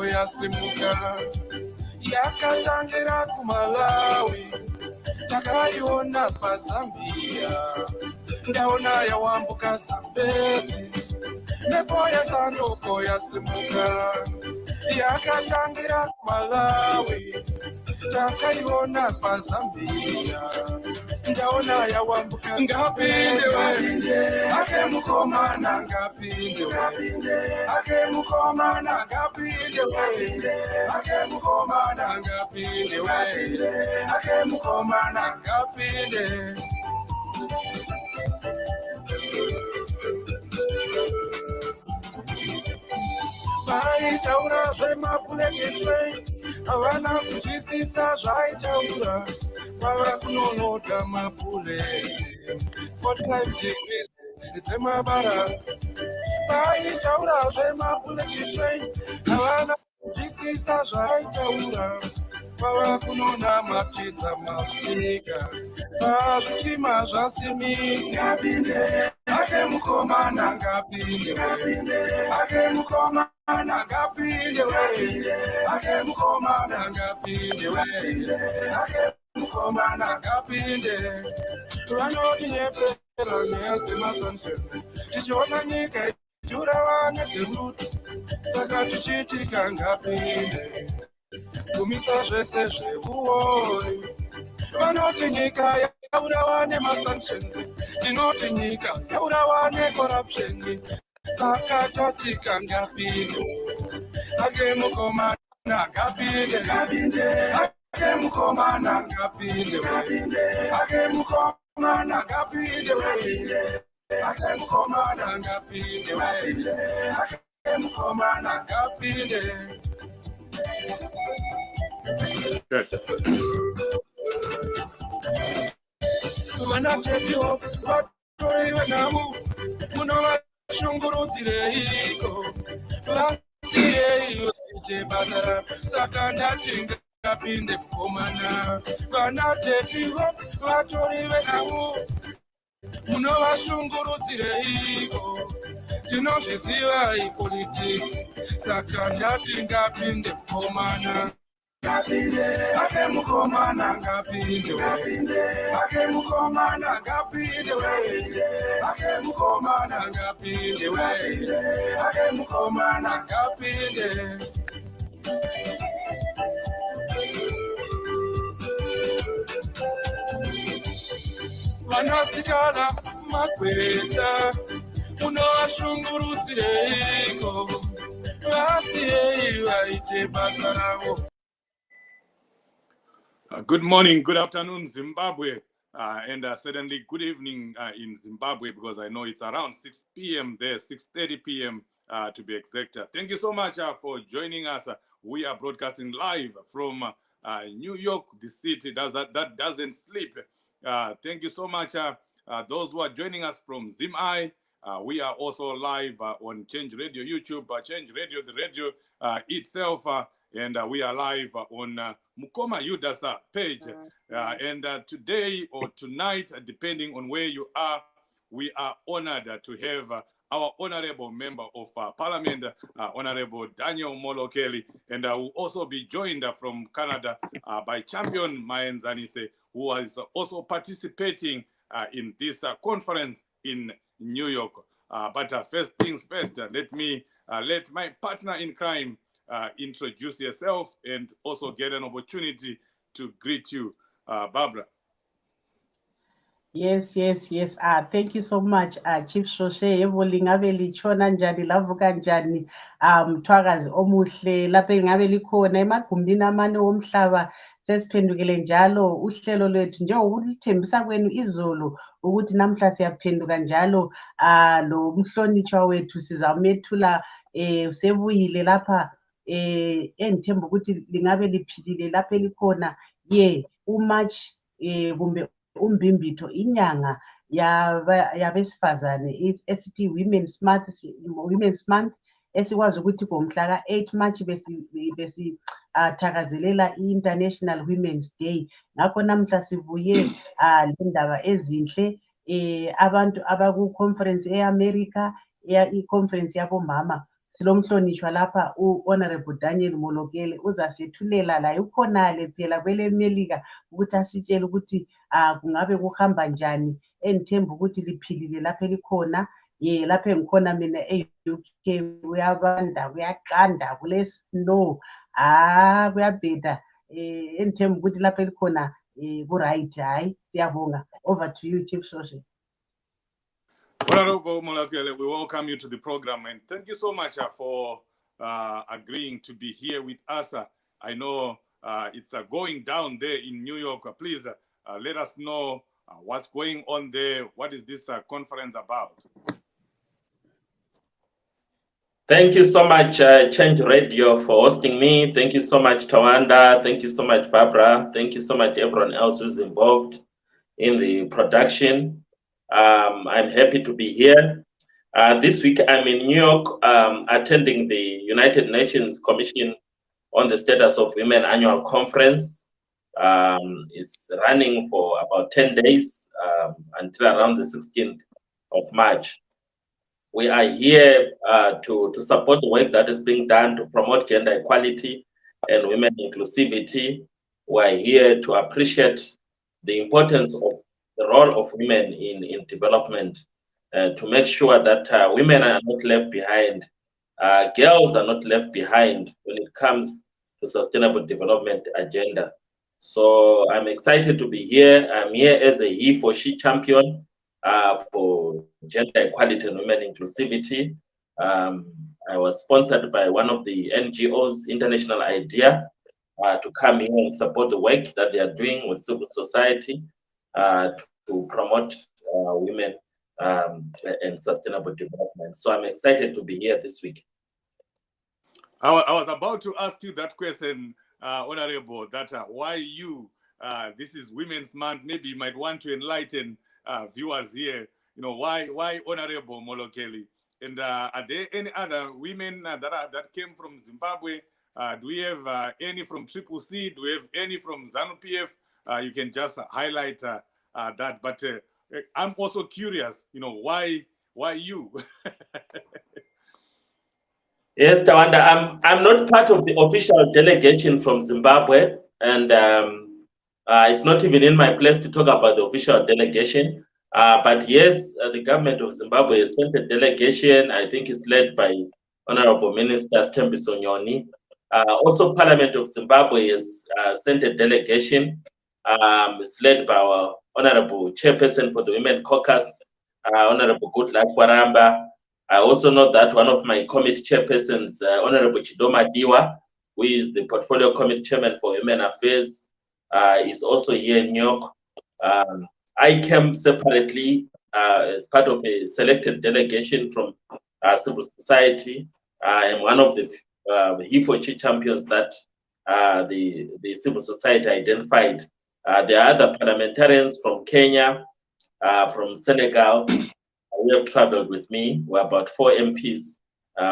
sanduko yasimuka yakatangira kuMalawi takaiona paZambia ndaona yawambuka Zambezi nepo ya sanduko yasimuka yakatangira kuMalawi takaiona paZambia ndaona yawambuka ngapinde we ake mukomana ngapinde we ake mukomana ngapinde we ake mukomana ngapinde we ake mukomana ngapinde vaitaura zvemapuleketwe havana kuzvisisa zvaitaura vava kunonoka mapuleti 45 degrees dzemabara vaitaura zvemapuleketwe havana kuzvisisa zvaitaura vava kunona mapedza mastika pazvitima zvasimi ngapinde ake mukomana ngapinde ake mukomana ngapinde ake mukomana ngapinde ake mukomana ngapinde vanoti nyepera nedzemasunshine tichiona nyika ichiuravana dzeruto saka tichiitika ngapinde kumisa zvese zveuori vanoti nyika yaurawa nemasanctions tinoti nyika yaurawa necorruption saka tatika ngapinde ake mukomana ngapinde ake mukomana ngapinde ake mukomana ngapinde ake mukomana ngapinde ake mukomana ngapinde. Vanatetiwo vatoriwe namu munovashungurudzireiko vasiyeiyo iite basa ravo saka ndati ngapinde kukomana vanatetiwo vatoriwe namu munovashungurudzireiko tinozviziva ipolitics saka ndati ngapinde kukomana ngapinde ake mukomana ngapinde ake mukomana ngapinde ake mukomana ngapinde ake mukomana ngapinde vanasikana makweta munovashungurudzireiko vasiyei vaite basa ravo. Good morning, good afternoon, Zimbabwe, and certainly good evening in Zimbabwe, because I know it's around 6 p.m. there, 6:30 p.m. To be exact. Thank you so much for joining us. We are broadcasting live from New York, the city that doesn't sleep. Thank you so much, those who are joining us from ZimEye. We are also live on Change Radio YouTube, Change Radio, the radio itself, and we are live on Mukoma Yudasa page. And today or tonight, depending on where you are, we are honored to have our honorable member of Parliament, Honorable Daniel Molokele, and will also be joined from Canada by Champion Maenzanise, who is also participating in this conference in New York. But first things first, let my partner in crime introduce yourself and also get an opportunity to greet you, Barbara. Yes. Thank you so much, Chief Shoshe. Yebo lingabe lichona njani lavuka njani mthwakazi omuhle lapha lingabe likhona emagumbini amane womhlaba sesiphendukele njalo uhlelo lwethu njengokulithembisa kwenu izolo ukuthi namhla siyaphenduka njalo lo mhlonishwa wethu sizamethula sebuyile lapha engithemba ukuthi lingabe liphilile lapha likhona uMarch kumbe umbimbitho inyanga yabesifazane esithi Women's Month esikwazi ukuthi ngomhla ka-8 March besithakazelela i-International Women's Day. Ngakho namhla sivuye lendaba ezinhle abantu abaku-conference e-America i-conference yabomama silomhlonishwa lapha u-Honorable Daniel Molokele uzasethulela la ukhonale phela kwele Melika ukuthi asitshele ukuthi kungabe kuhamba njani. Engithemba ukuthi liphilile lapha elikhona. Lapha engikhona mina e-UK kuyabanda kuyaqanda kule snow kuyabheda. Engithemba ukuthi lapha elikhona ku-right. Hayi, siyabonga. Over to you, Chief Shoshe. Honorable Molokele, we welcome you to the program and thank you so much for agreeing to be here with us. I know it's going down there in New York. Please let us know what's going on there. What is this conference about? Thank you so much, Change Radio, for hosting me. Thank you so much, Tawanda. Thank you so much, Barbara. Thank you so much, everyone else who's involved in the production. I'm happy to be here. This week, I'm in New York attending the United Nations Commission on the Status of Women annual conference. It's running for about 10 days until around the 16th of March. We are here to support the work that is being done to promote gender equality and women inclusivity. We are here to appreciate the importance of the role of women in development, to make sure that women are not left behind, girls are not left behind when it comes to sustainable development agenda. So I'm excited to be here. I'm here as a he for she champion for gender equality and women inclusivity. I was sponsored by one of the NGOs, International Idea, to come here and support the work that they are doing with civil society to promote women and sustainable development. So I'm excited to be here this week. I was about to ask you that question, Honorable, that why you, this is Women's Month, maybe you might want to enlighten viewers here, you know, why Honorable Molokele? And are there any other women that came from Zimbabwe? Do we have any from Triple C? Do we have any from ZANU-PF? You can just highlight that. But I'm also curious, you know, why you? Yes, Tawanda, I'm not part of the official delegation from Zimbabwe, and it's not even in my place to talk about the official delegation. But yes, the government of Zimbabwe has sent a delegation. I think it's led by Honorable Minister Stembiso Nyoni. Also, Parliament of Zimbabwe has sent a delegation. It's led by our Honorable Chairperson for the Women Caucus, Honorable Goodluck Waramba. I also know that one of my committee chairpersons, Honorable Chidoma Diwa, who is the Portfolio Committee Chairman for Women Affairs, is also here in New York. I came separately as part of a selected delegation from civil society. I am one of the He4Chi champions that the civil society identified. There are other parliamentarians from Kenya, from Senegal. Who have traveled with me. We're about 4 MPs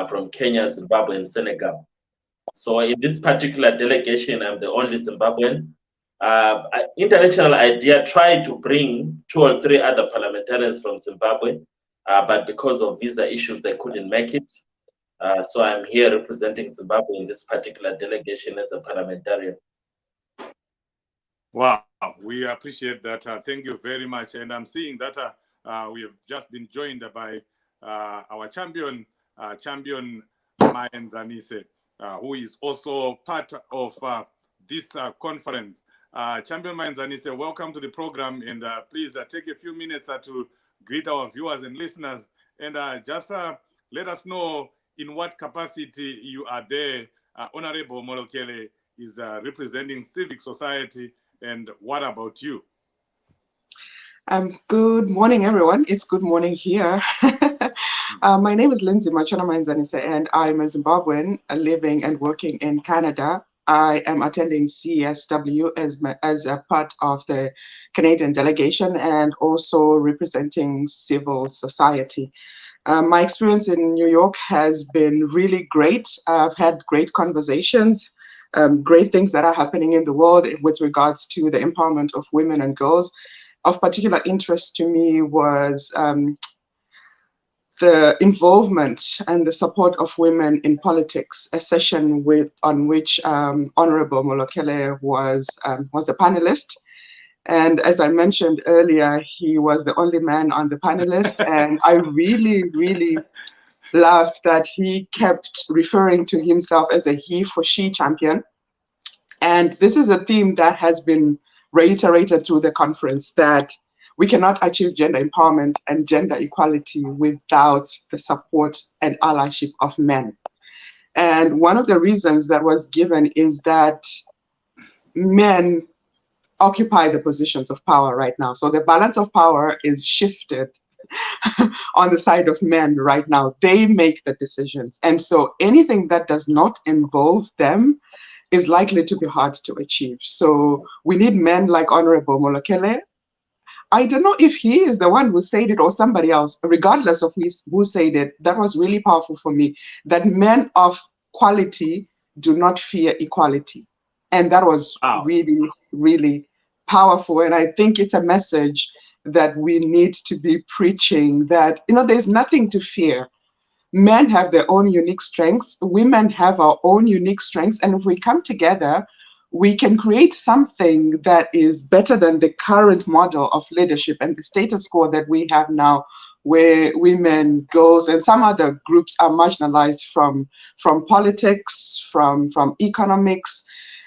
from Kenya, Zimbabwe, and Senegal. So in this particular delegation, I'm the only Zimbabwean. International Idea tried to bring 2 or 3 other parliamentarians from Zimbabwe, but because of visa issues, they couldn't make it. So I'm here representing Zimbabwe in this particular delegation as a parliamentarian. Wow, we appreciate that. Thank you very much. And I'm seeing that we have just been joined by our champion Maenzanise, who is also part of this conference. Champion Maenzanise, welcome to the program, and please take a few minutes to greet our viewers and listeners, and just let us know in what capacity you are there. Honorable Molokele is representing civic society, and what about you? Good morning, everyone. It's good morning here. My name is Lindsay Machona Maenzanise, and I'm a Zimbabwean living and working in Canada. I am attending CSW as a part of the Canadian delegation and also representing civil society. My experience in New York has been really great. I've had great conversations, great things that are happening in the world with regards to the empowerment of women and girls. Of particular interest to me was the involvement and the support of women in politics, a session on which Honorable Molokele was a panelist. And as I mentioned earlier, he was the only man on the panelist. And I really, really loved that he kept referring to himself as a he for she champion. And this is a theme that has been reiterated through the conference, that we cannot achieve gender empowerment and gender equality without the support and allyship of men. And one of the reasons that was given is that men occupy the positions of power right now. So the balance of power is shifted on the side of men right now. They make the decisions. And so anything that does not involve them is likely to be hard to achieve. So we need men like Honorable Molokele. I don't know if he is the one who said it or somebody else, regardless of who said it. That was really powerful for me, that men of quality do not fear equality. And that was really, really powerful. And I think it's a message that we need to be preaching, that, there's nothing to fear. Men have their own unique strengths. Women have our own unique strengths. And if we come together, we can create something that is better than the current model of leadership and the status quo that we have now, where women, girls, and some other groups are marginalized from politics, from economics.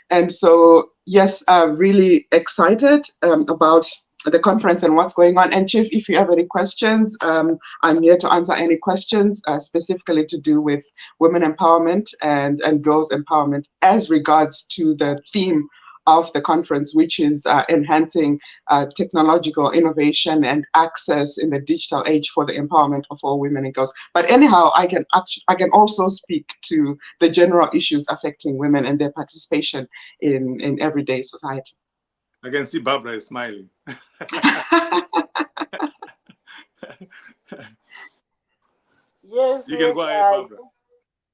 And so, yes, I'm really excited about the conference and what's going on. And Chief, if you have any questions, I'm here to answer any questions specifically to do with women empowerment and girls empowerment as regards to the theme of the conference, which is enhancing technological innovation and access in the digital age for the empowerment of all women and girls. But anyhow, I can also speak to the general issues affecting women and their participation in everyday society. I can see Barbara is smiling. Yes, you can go ahead, Barbara.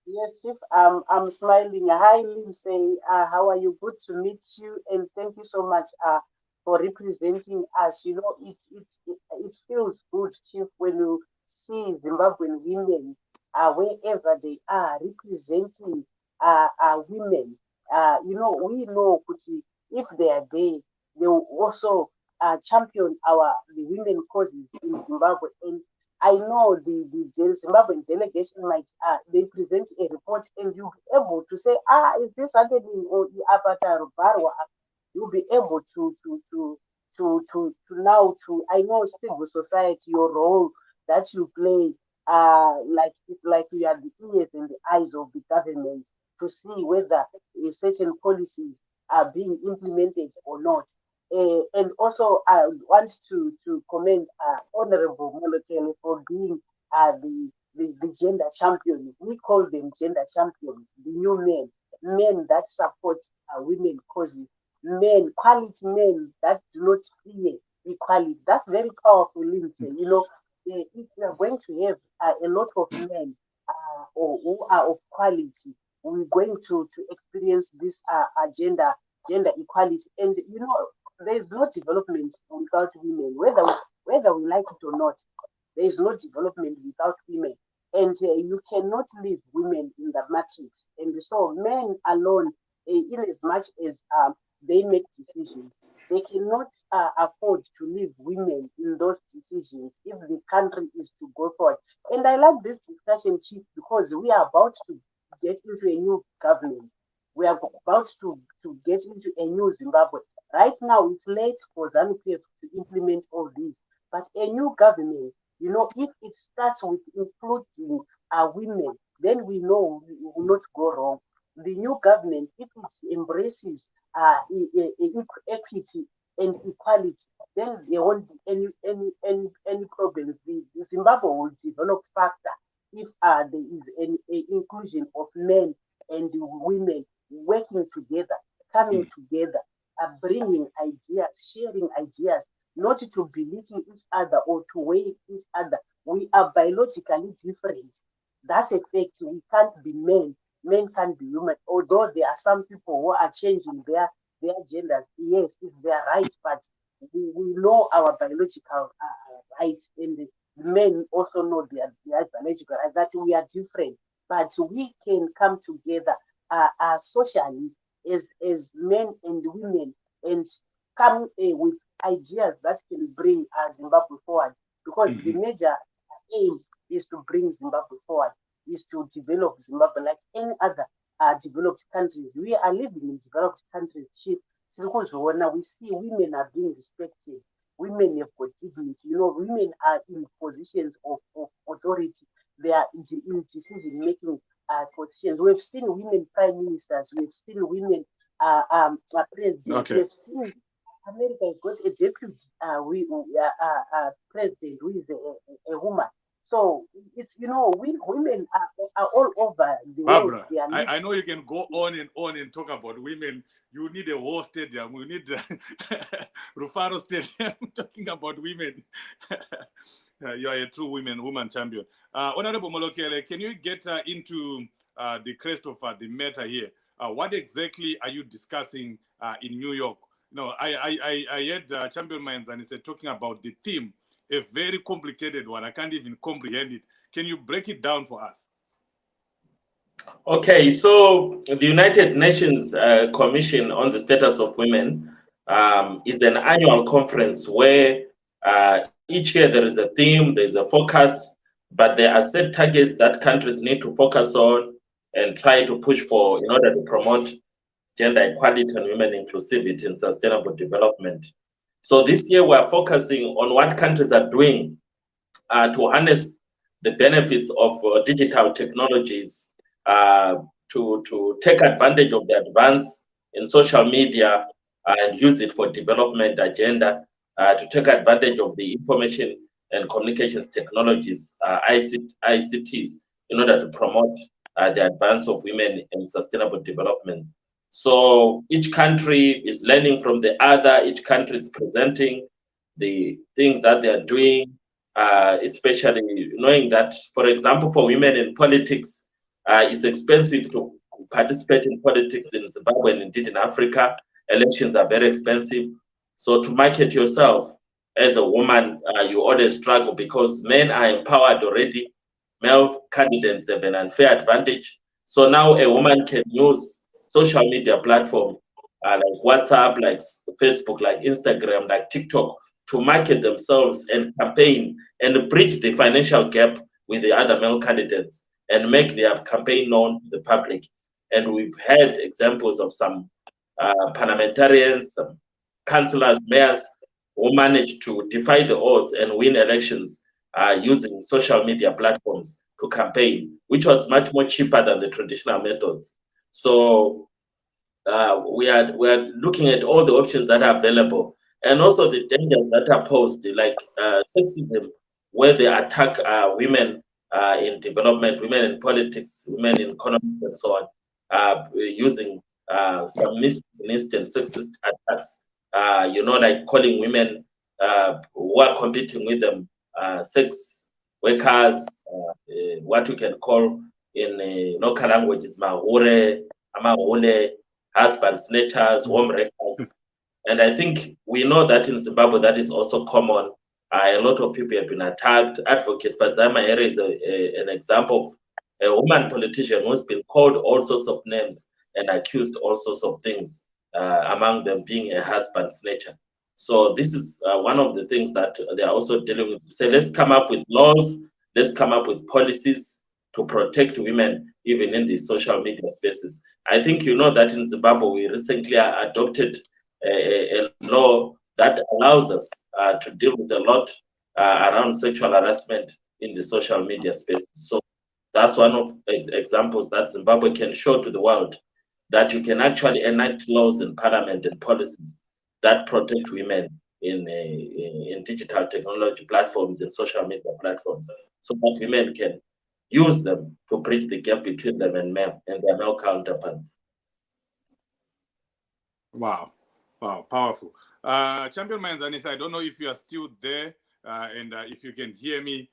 Yes, Chief, I'm smiling. Hi, Lindsay. How are you? Good to meet you, and thank you so much for representing us. It feels good, Chief, when you see Zimbabwean women wherever they are representing women. We know if they are there, they will also champion the women causes in Zimbabwe. And I know the Zimbabwean delegation might they present a report and you'll be able to say, is this happening or Apata Barwa? You'll be able to now I know civil society, your role that you play, it's like you are the ears and the eyes of the government to see whether certain policies are being implemented or not. And also, I want to commend Honorable Molokele for being the gender champion. We call them gender champions, the new men that support women causes, quality men that do not fear equality. That's very powerful, Lindsay. If we are going to have a lot of men who are of quality, we're going to experience this gender equality. And there is no development without women, whether we like it or not. There is no development without women, and you cannot leave women in the matrix. And so, men alone, in as much as they make decisions, they cannot afford to leave women in those decisions if the country is to go forward. And I like this discussion, Chief, because we are about to get into a new government. We are about to get into a new Zimbabwe. Right now, it's late for ZANU-PF to implement all this. But a new government, if it starts with including women, then we know we will not go wrong. The new government, if it embraces equity and equality, then there won't be any problems. The Zimbabwe will develop faster if there is an inclusion of men and women working together, coming together, bringing ideas, sharing ideas, not to belittle each other or to weigh each other. We are biologically different. That's a fact. We can't be men. Men can't be women. Although there are some people who are changing their genders. Yes, it's their right, but we know our biological right. And men also know their biological rights, that we are different, but we can come together socially as men and women and come with ideas that can bring Zimbabwe forward. Because the major aim is to bring Zimbabwe forward, is to develop Zimbabwe like any other developed countries. We are living in developed countries, chief. We see women are being respected. Women have got dignity. You know, women are in positions of authority. They are in decision-making positions. We've seen women prime ministers. We've seen women presidents. Okay. We've seen America has got a deputy president who is a woman. So it's, you know, women are all over the world. Barbara, I know you can go on and talk about women. You need a whole stadium. We need Rufaro Stadium talking about women. You are a true woman champion. Honorable Molokele, can you get into the crest of the matter here? What exactly are you discussing in New York? No, I heard Champion Maenzanise talking about the theme, a very complicated one. I can't even comprehend it. Can you break it down for us? Okay, so the United Nations Commission on the Status of Women is an annual conference where each year there is a theme, there is a focus, but there are set targets that countries need to focus on and try to push for in order to promote gender equality and women inclusivity and sustainable development. So this year we are focusing on what countries are doing to harness the benefits of digital technologies, to take advantage of the advance in social media and use it for development agenda, to take advantage of the information and communications technologies, ICTs, in order to promote the advance of women in sustainable development. So each country is learning from the other, each country is presenting the things that they are doing, especially knowing that, for example, for women in politics, it's expensive to participate in politics in Zimbabwe and indeed in Africa. Elections are very expensive. So to market yourself as a woman, you always struggle because men are empowered already. Male candidates have an unfair advantage. So now a woman can use social media platform like WhatsApp, like Facebook, like Instagram, like TikTok to market themselves and campaign and bridge the financial gap with the other male candidates and make their campaign known to the public. And we've had examples of some parliamentarians, some councillors, mayors who managed to defy the odds and win elections using social media platforms to campaign, which was much more cheaper than the traditional methods. So we are looking at all the options that are available, and also the dangers that are posed, like sexism, where they attack women in development, women in politics, women in economy, and so on, using some misogynist and sexist attacks. Like calling women who are competing with them sex workers, what we can call in local languages, mahure, amahule, husband snatchers, home wreckers. And I think we know that in Zimbabwe that is also common. A lot of people have been attacked. Advocate Fadzama Here is an example of a woman politician who's been called all sorts of names and accused all sorts of things, among them being a husband snatcher. So this is one of the things that they are also dealing with. Say, let's come up with laws, let's come up with policies to protect women even in the social media spaces. I think you know that in Zimbabwe we recently adopted a law that allows us to deal with a lot around sexual harassment in the social media space. So that's one of examples that Zimbabwe can show to the world, that you can actually enact laws in parliament and policies that protect women in digital technology platforms and social media platforms, so that women can use them to bridge the gap between them and men and their male counterparts. Wow, powerful. Champion Maenzanise, I don't know if you are still there and if you can hear me.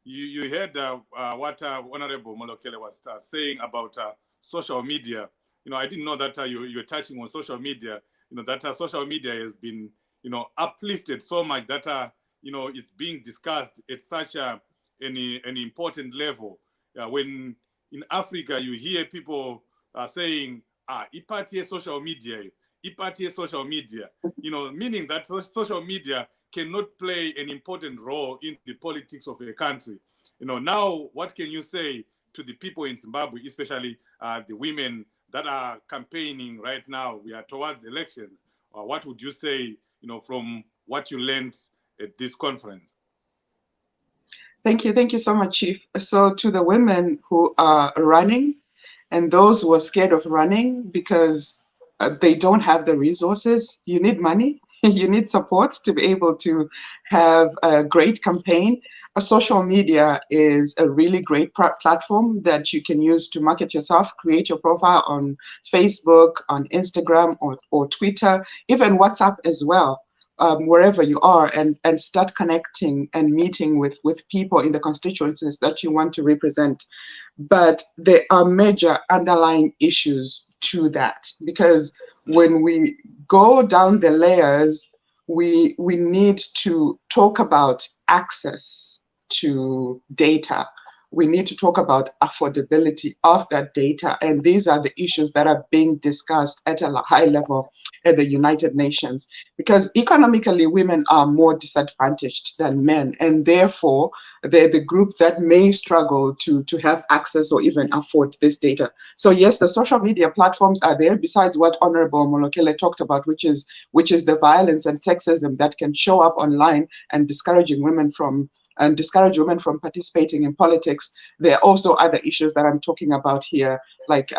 You heard what Honorable Molokele was saying about social media. I didn't know that you're touching on social media. That social media has been, uplifted so much that it's being discussed at such an important level. When in Africa you hear people saying, ipati social media, ipati social media, meaning that social media cannot play an important role in the politics of a country. Now what can you say to the people in Zimbabwe, especially the women that are campaigning right now? We are towards elections. What would you say, from what you learned at this conference? Thank you so much, Chief. So to the women who are running and those who are scared of running because they don't have the resources, you need money, you need support to be able to have a great campaign. Social media is a really great platform that you can use to market yourself, create your profile on Facebook, on Instagram, or Twitter, even WhatsApp as well. Wherever you are, and start connecting and meeting with people in the constituencies that you want to represent. But there are major underlying issues to that, because when we go down the layers, we need to talk about access to data. We need to talk about affordability of that data. And these are the issues that are being discussed at a high level at the United Nations, because economically women are more disadvantaged than men, and therefore they're the group that may struggle to have access or even afford this data. So yes, the social media platforms are there, besides what Honorable Molokele talked about, which is the violence and sexism that can show up online and discourage women from participating in politics. There are also other issues that I'm talking about here, like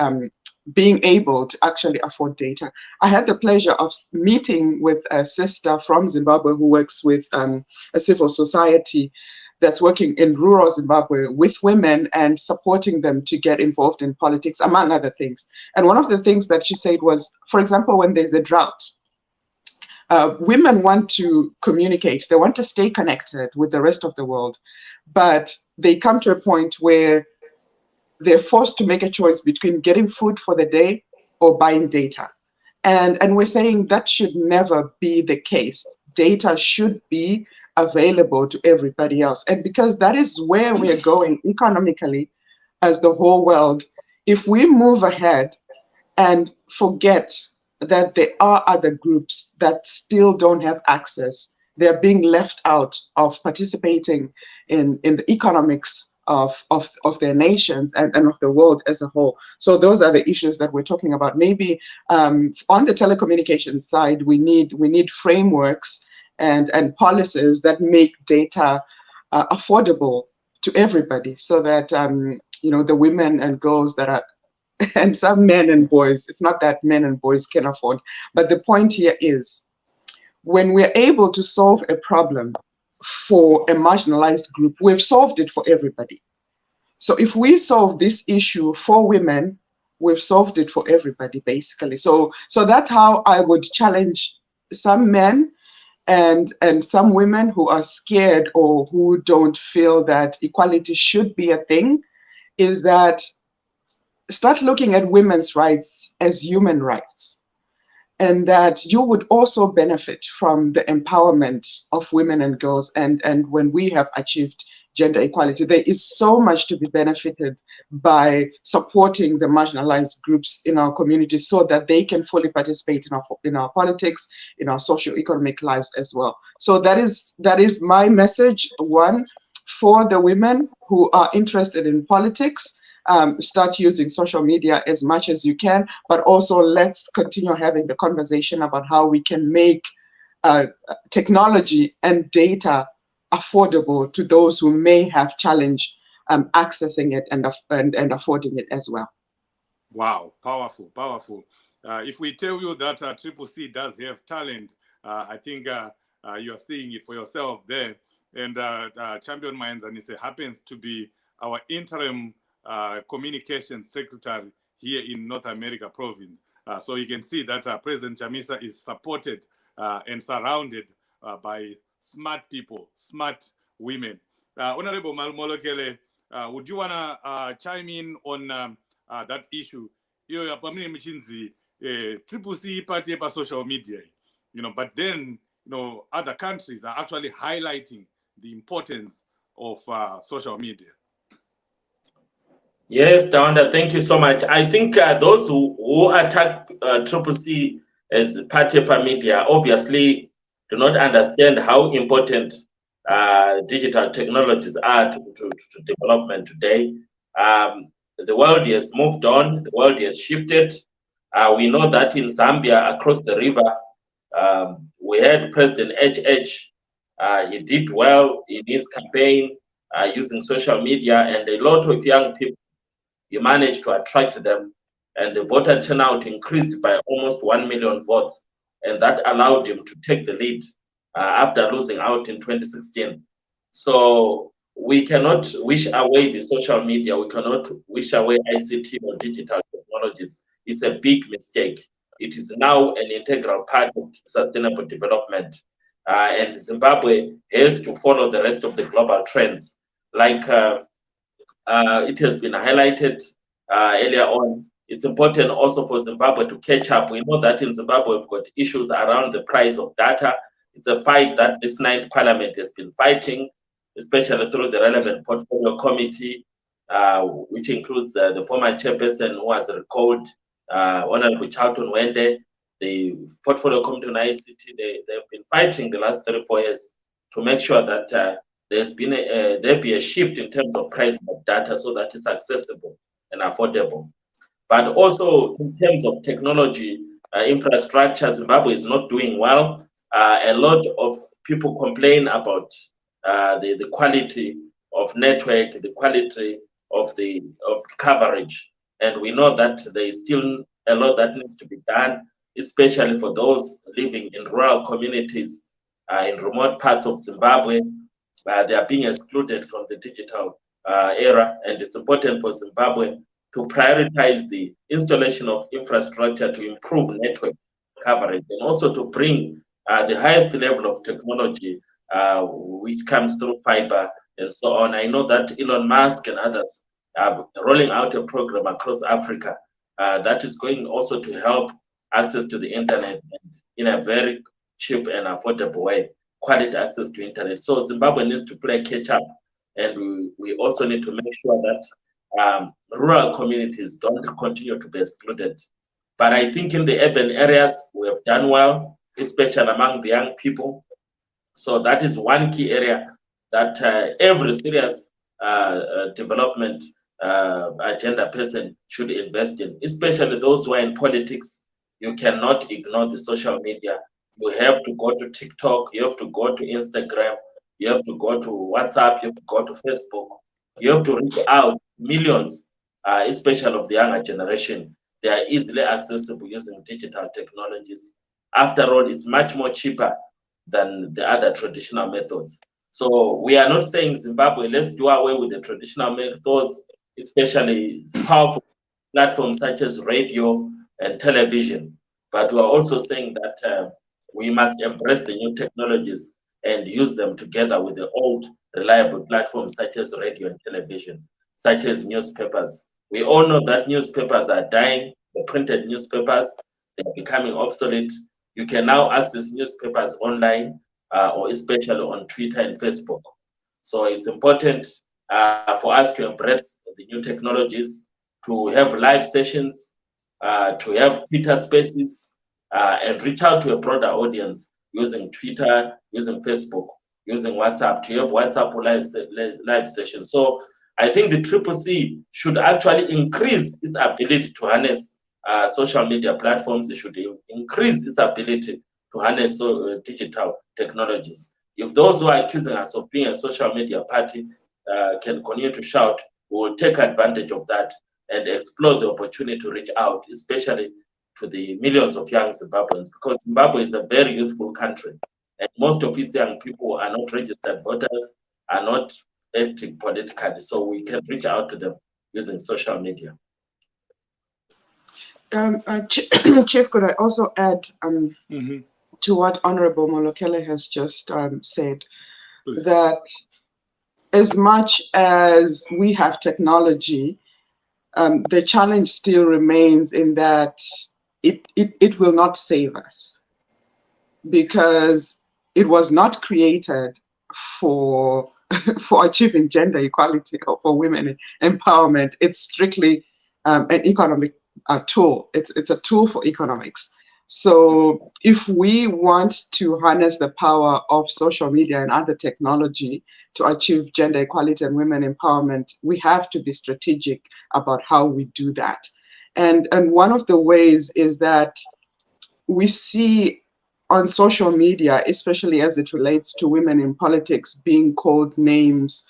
being able to actually afford data. I had the pleasure of meeting with a sister from Zimbabwe who works with a civil society that's working in rural Zimbabwe with women and supporting them to get involved in politics, among other things. And one of the things that she said was, for example, when there's a drought, women want to communicate, they want to stay connected with the rest of the world, but they come to a point where they're forced to make a choice between getting food for the day or buying data. And we're saying that should never be the case. Data should be available to everybody else. And because that is where we're going economically as the whole world, if we move ahead and forget that there are other groups that still don't have access, they're being left out of participating in the economics of their nations and of the world as a whole. So those are the issues that we're talking about. Maybe on the telecommunications side, we need frameworks and policies that make data affordable to everybody, so that the women and girls that are and some men and boys, it's not that men and boys can afford, but the point here is, when we're able to solve a problem for a marginalized group, we've solved it for everybody. So if we solve this issue for women, we've solved it for everybody, basically. So that's how I would challenge some men and some women who are scared or who don't feel that equality should be a thing, is that start looking at women's rights as human rights, and that you would also benefit from the empowerment of women and girls. And when we have achieved gender equality, there is so much to be benefited by supporting the marginalized groups in our community so that they can fully participate in our politics, in our socio-economic lives as well. So that is my message, one, for the women who are interested in politics. Start using social media as much as you can, but also let's continue having the conversation about how we can make technology and data affordable to those who may have challenge accessing it and affording it as well. Wow, powerful. If we tell you that Triple C does have talent, I think you are seeing it for yourself there. And Champion Maenzanise happens to be our interim communications secretary here in North America province. So you can see that President Chamisa is supported and surrounded by smart people, smart women. Honorable Molokele, would you want to chime in on that issue? Triple C party on social media, but then other countries are actually highlighting the importance of social media. Yes, Tawanda, thank you so much. I think those who attack Triple C as paper media obviously do not understand how important digital technologies are to development today. The world has moved on, the world has shifted. We know that in Zambia, across the river, we had President HH. He did well in his campaign using social media, and a lot of young people, he managed to attract them, and the voter turnout increased by almost 1 million votes, and that allowed him to take the lead after losing out in 2016. So we cannot wish away the social media, we cannot wish away ICT or digital technologies. It's a big mistake. It is now an integral part of sustainable development. And Zimbabwe has to follow the rest of the global trends. Like it has been highlighted earlier on, it's important also for Zimbabwe to catch up. We know that in Zimbabwe we've got issues around the price of data. It's a fight that this 9th Parliament has been fighting, especially through the relevant portfolio committee, which includes the former chairperson who has recalled, Honorable Charlton Wende. The portfolio committee on ICT, they've been fighting the last 3-4 years to make sure that there be a shift in terms of price of data so that it's accessible and affordable. But also in terms of technology infrastructure, Zimbabwe is not doing well. A lot of people complain about the quality of network, the quality of the coverage, and we know that there is still a lot that needs to be done, especially for those living in rural communities in remote parts of Zimbabwe. They are being excluded from the digital era, and it's important for Zimbabwe to prioritize the installation of infrastructure to improve network coverage and also to bring the highest level of technology which comes through fiber and so on. I know that Elon Musk and others are rolling out a program across Africa that is going also to help access to the internet in a very cheap and affordable way, quality access to internet. So Zimbabwe needs to play catch up, and we also need to make sure that rural communities don't continue to be excluded. But I think in the urban areas, we have done well, especially among the young people. So that is one key area that every serious development agenda person should invest in, especially those who are in politics. You cannot ignore the social media. You have to go to TikTok, you have to go to Instagram, you have to go to WhatsApp, you have to go to Facebook. You have to reach out millions, especially of the younger generation. They are easily accessible using digital technologies. After all, it's much more cheaper than the other traditional methods. So we are not saying Zimbabwe, let's do away with the traditional methods, especially powerful platforms such as radio and television. But we are also saying that we must embrace the new technologies and use them together with the old reliable platforms such as radio and television, such as newspapers. We all know that newspapers are dying, the printed newspapers, they're becoming obsolete. You can now access newspapers online or especially on Twitter and Facebook. So it's important for us to embrace the new technologies, to have live sessions, to have Twitter spaces, and reach out to a broader audience using Twitter, using Facebook, using WhatsApp, to have WhatsApp live sessions. So I think the CCC should actually increase its ability to harness social media platforms. It should increase its ability to harness digital technologies. If those who are accusing us of being a social media party can continue to shout, we will take advantage of that and explore the opportunity to reach out, especially to the millions of young Zimbabweans, because Zimbabwe is a very youthful country, and most of its young people are not registered voters, are not active politically, so we can reach out to them using social media. Chief, could I also add to what Honorable Molokele has just said, Please. that as much as we have technology, the challenge still remains in that it will not save us, because it was not created for for achieving gender equality or for women empowerment. It's strictly an economic tool. It's a tool for economics. So if we want to harness the power of social media and other technology to achieve gender equality and women empowerment, we have to be strategic about how we do that. And one of the ways is that we see on social media, especially as it relates to women in politics, being called names.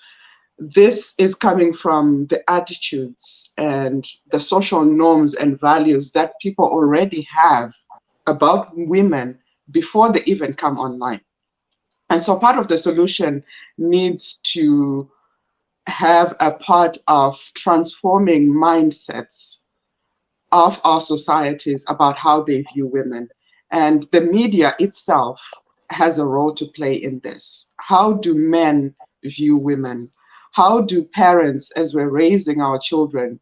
This is coming from the attitudes and the social norms and values that people already have about women before they even come online. And so part of the solution needs to have a part of transforming mindsets of our societies about how they view women. And the media itself has a role to play in this. How do men view women? How do parents, as we're raising our children,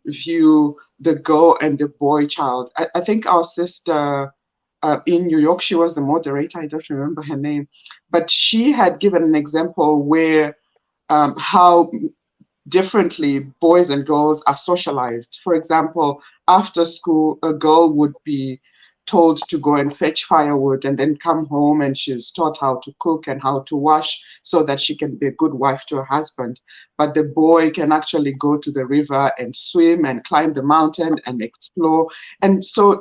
view the girl and the boy child? I think our sister in New York, she was the moderator, I don't remember her name, but she had given an example where how differently boys and girls are socialized. For example, after school, a girl would be told to go and fetch firewood and then come home, and she's taught how to cook and how to wash so that she can be a good wife to her husband. But the boy can actually go to the river and swim and climb the mountain and explore. And so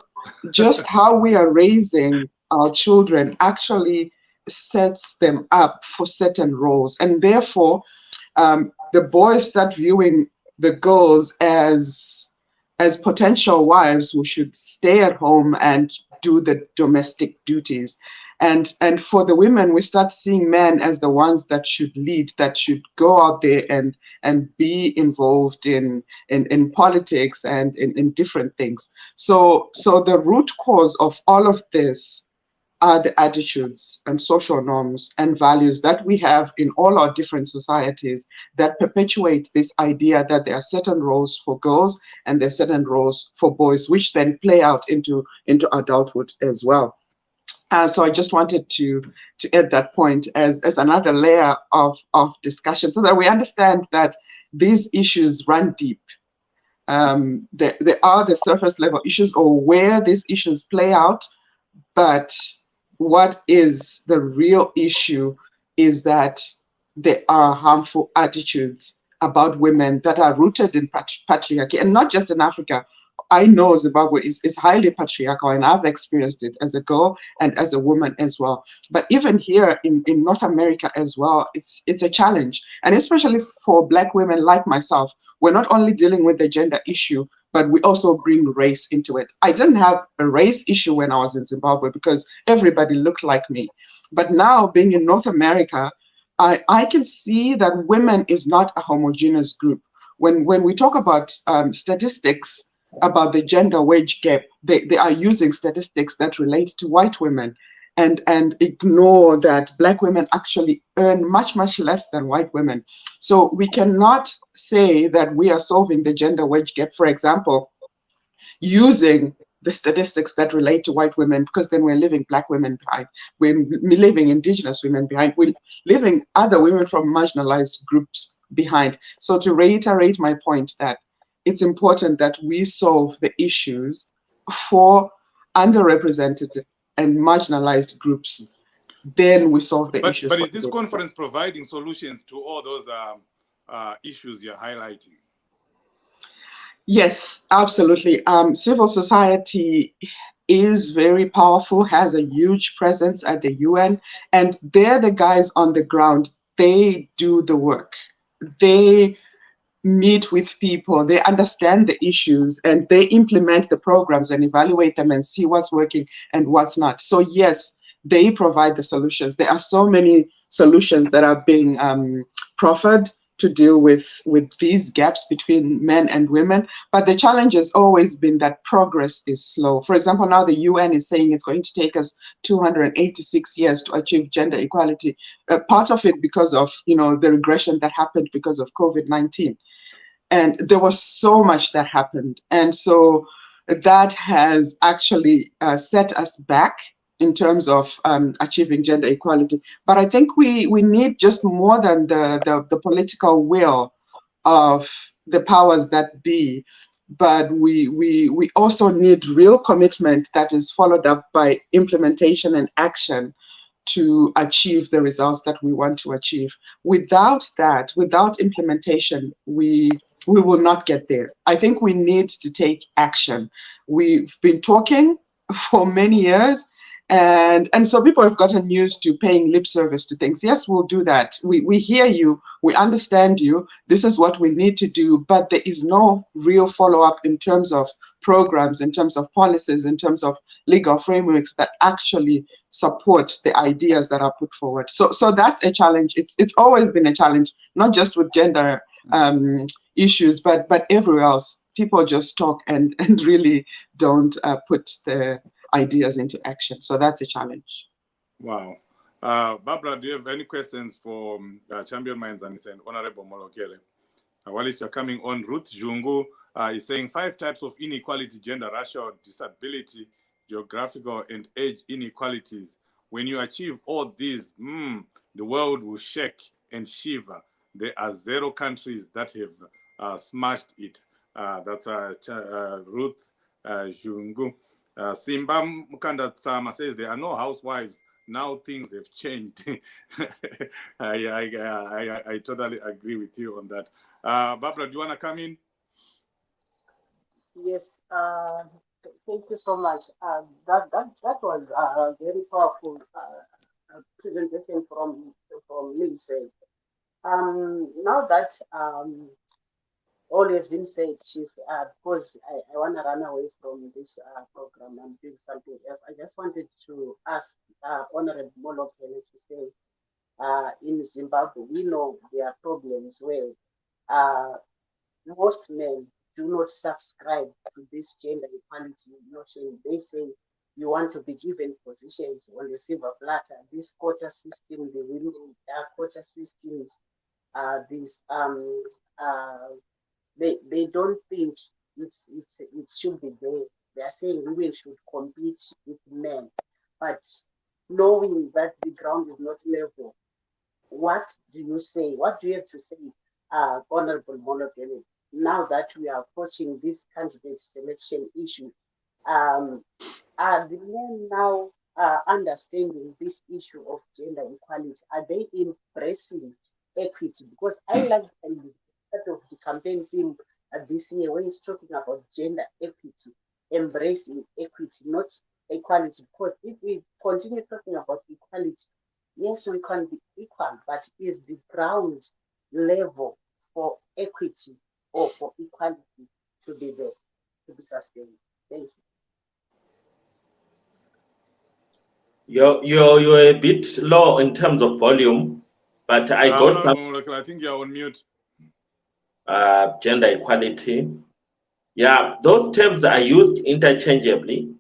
just how we are raising our children actually sets them up for certain roles. And therefore, the boys start viewing the girls as potential wives who should stay at home and do the domestic duties. And for the women, we start seeing men as the ones that should lead, that should go out there and be involved in politics and in different things. So the root cause of all of this are the attitudes and social norms and values that we have in all our different societies that perpetuate this idea that there are certain roles for girls and there are certain roles for boys, which then play out into adulthood as well. So I just wanted to add that point as another layer of discussion so that we understand that these issues run deep. There are the surface level issues or where these issues play out, but what is the real issue is that there are harmful attitudes about women that are rooted in patriarchy, and not just in Africa. I know Zimbabwe is highly patriarchal, and I've experienced it as a girl and as a woman as well. But even here in North America as well, it's a challenge. And especially for Black women like myself, we're not only dealing with the gender issue, but we also bring race into it. I didn't have a race issue when I was in Zimbabwe because everybody looked like me. But now being in North America, I can see that women is not a homogeneous group. When we talk about statistics about the gender wage gap, they are using statistics that relate to white women and ignore that Black women actually earn much, much less than white women. So we cannot say that we are solving the gender wage gap, for example, using the statistics that relate to white women, because then we're leaving Black women behind, we're leaving Indigenous women behind, we're leaving other women from marginalized groups behind. So to reiterate my point that it's important that we solve the issues for underrepresented and marginalized groups, then we solve the issues. But is this conference providing solutions to all those issues you're highlighting? Yes, absolutely. Civil society is very powerful, has a huge presence at the UN, and they're the guys on the ground. They do the work. They meet with people, they understand the issues, and they implement the programs and evaluate them and see what's working and what's not. So yes, they provide the solutions. There are so many solutions that are being proffered to deal with these gaps between men and women. But the challenge has always been that progress is slow. For example, now the UN is saying it's going to take us 286 years to achieve gender equality. Part of it because of the regression that happened because of COVID-19. And there was so much that happened. And so that has actually set us back in terms of achieving gender equality. But I think we need just more than the political will of the powers that be, but we also need real commitment that is followed up by implementation and action to achieve the results that we want to achieve. Without that, without implementation, we will not get there. I think we need to take action. We've been talking for many years, and so people have gotten used to paying lip service to things. Yes, we'll do that. We hear you, we understand you, this is what we need to do, but there is no real follow-up in terms of programs, in terms of policies, in terms of legal frameworks that actually support the ideas that are put forward. So that's a challenge. It's always been a challenge, not just with gender issues, but everywhere else. People just talk and really don't put the ideas into action. So that's a challenge. Wow. Barbara, do you have any questions for Champion Maenzanise and Honorable Molokele? While you're coming on, Ruth Jungu is saying 5 types of inequality: gender, racial, disability, geographical, and age inequalities. When you achieve all these, the world will shake and shiver. There are 0 countries that have smashed it. That's Ruth Jungu. Simba Mukanda Tsama says there are no housewives. Now things have changed. I totally agree with you on that. Barbara, do you want to come in? Yes, thank you so much. That was a very powerful presentation from Lindsay. Now that all has been said, she's because I want to run away from this program and do something else. I just wanted to ask Honorable Molokele to say, in Zimbabwe, we know there are problems where most men do not subscribe to this gender equality notion. They say you want to be given positions on the silver platter. This quota system, the women quota systems, these they don't think it should be there. They are saying women should compete with men, but knowing that the ground is not level, what do you say? What do you have to say, Honorable Molokele, now that we are approaching this candidate selection issue? Are the men now understanding this issue of gender equality? Are they embracing equity? Because I like part of the campaign theme this year when he's talking about gender equity, embracing equity, not equality. Because if we continue talking about equality, yes, we can be equal, but is the ground level for equity or for equality to be there, to be sustained? Thank you. You're a bit low in terms of volume, but I got some. I think you're on mute. Gender equality. Yeah, those terms are used interchangeably.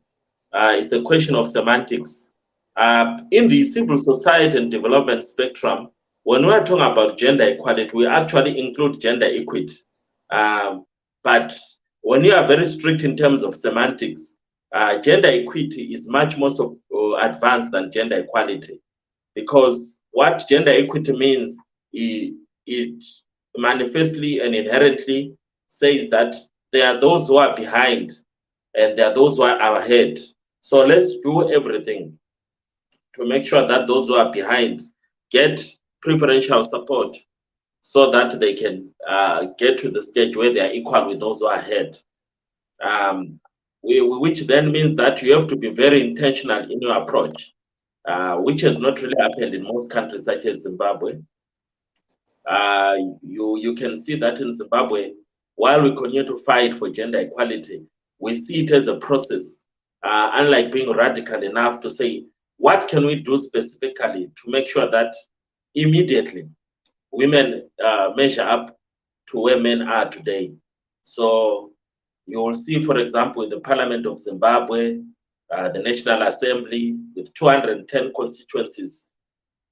It's a question of semantics. In the civil society and development spectrum, when we're talking about gender equality, we actually include gender equity. But when you are very strict in terms of semantics, gender equity is much more advanced than gender equality, because what gender equity means, it manifestly and inherently says that there are those who are behind and there are those who are ahead. So let's do everything to make sure that those who are behind get preferential support so that they can get to the stage where they are equal with those who are ahead. Which then means that you have to be very intentional in your approach, which has not really happened in most countries such as Zimbabwe. You can see that in Zimbabwe, while we continue to fight for gender equality, we see it as a process, unlike being radical enough to say, what can we do specifically to make sure that immediately women measure up to where men are today? So you will see, for example, in the Parliament of Zimbabwe, the National Assembly, with 210 constituencies,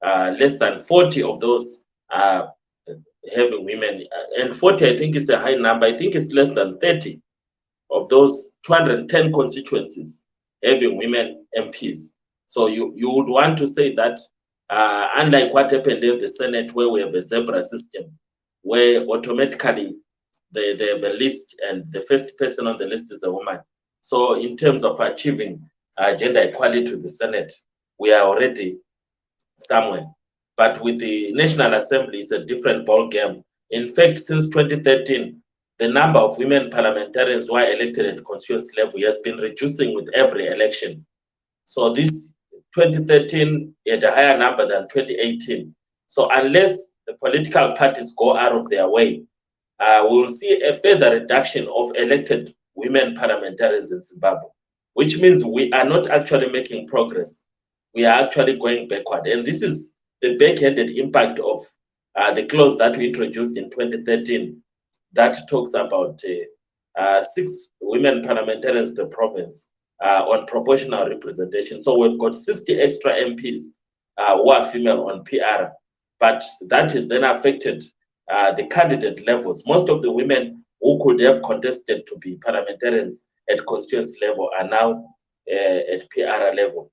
less than 40 of those are having women, and 40 I think is a high number. I think it's less than 30 of those 210 constituencies having women MPs. So you would want to say that, unlike what happened in the Senate, where we have a zebra system, where automatically they have a list and the first person on the list is a woman. So in terms of achieving gender equality to the Senate, we are already somewhere. But with the National Assembly, it's a different ball game. In fact, since 2013, the number of women parliamentarians who are elected at constituency level has been reducing with every election. So this 2013 had a higher number than 2018. So unless the political parties go out of their way, we will see a further reduction of elected women parliamentarians in Zimbabwe, which means we are not actually making progress. We are actually going backward. And this is the back-ended impact of the clause that we introduced in 2013 that talks about 6 women parliamentarians per province on proportional representation. So we've got 60 extra MPs who are female on PR, but that is then affected the candidate levels. Most of the women who could have contested to be parliamentarians at constituency level are now at PR level.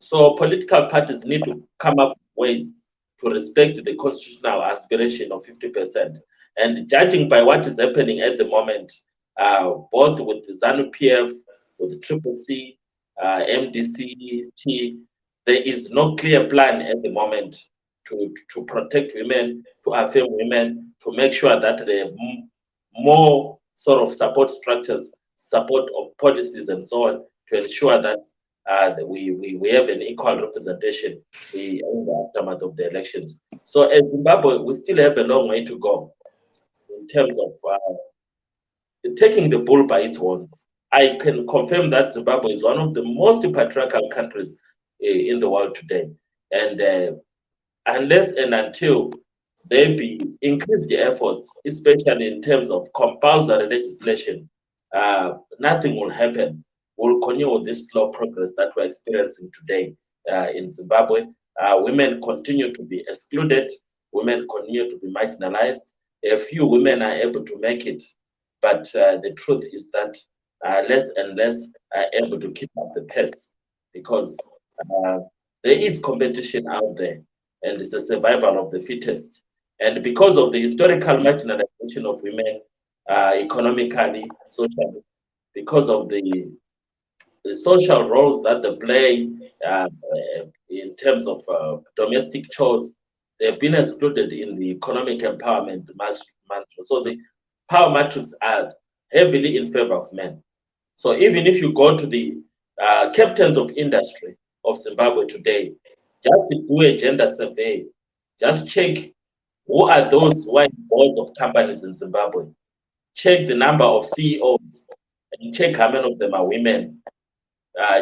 So political parties need to come up with ways to respect the constitutional aspiration of 50%. And judging by what is happening at the moment, both with the ZANU-PF, with the CCC, MDC-T, there is no clear plan at the moment to protect women, to affirm women, to make sure that they have more sort of support structures, support of policies and so on, to ensure that we have an equal representation in the aftermath of the elections. So as Zimbabwe, we still have a long way to go in terms of taking the bull by its horns. I can confirm that Zimbabwe is one of the most patriarchal countries in the world today. And unless and until there be increased efforts, especially in terms of compulsory legislation, nothing will happen. We'll continue with this slow progress that we're experiencing today in Zimbabwe. Women continue to be excluded. Women continue to be marginalized. A few women are able to make it, but the truth is that less and less are able to keep up the pace, because there is competition out there, and it's a survival of the fittest. And because of the historical marginalization of women, economically, socially, because of the social roles that they play in terms of domestic chores, they've been excluded in the economic empowerment mantra. So the power matrix are heavily in favor of men. So even if you go to the captains of industry of Zimbabwe today, just to do a gender survey, just check who are those who are in board of companies in Zimbabwe. Check the number of CEOs and check how many of them are women.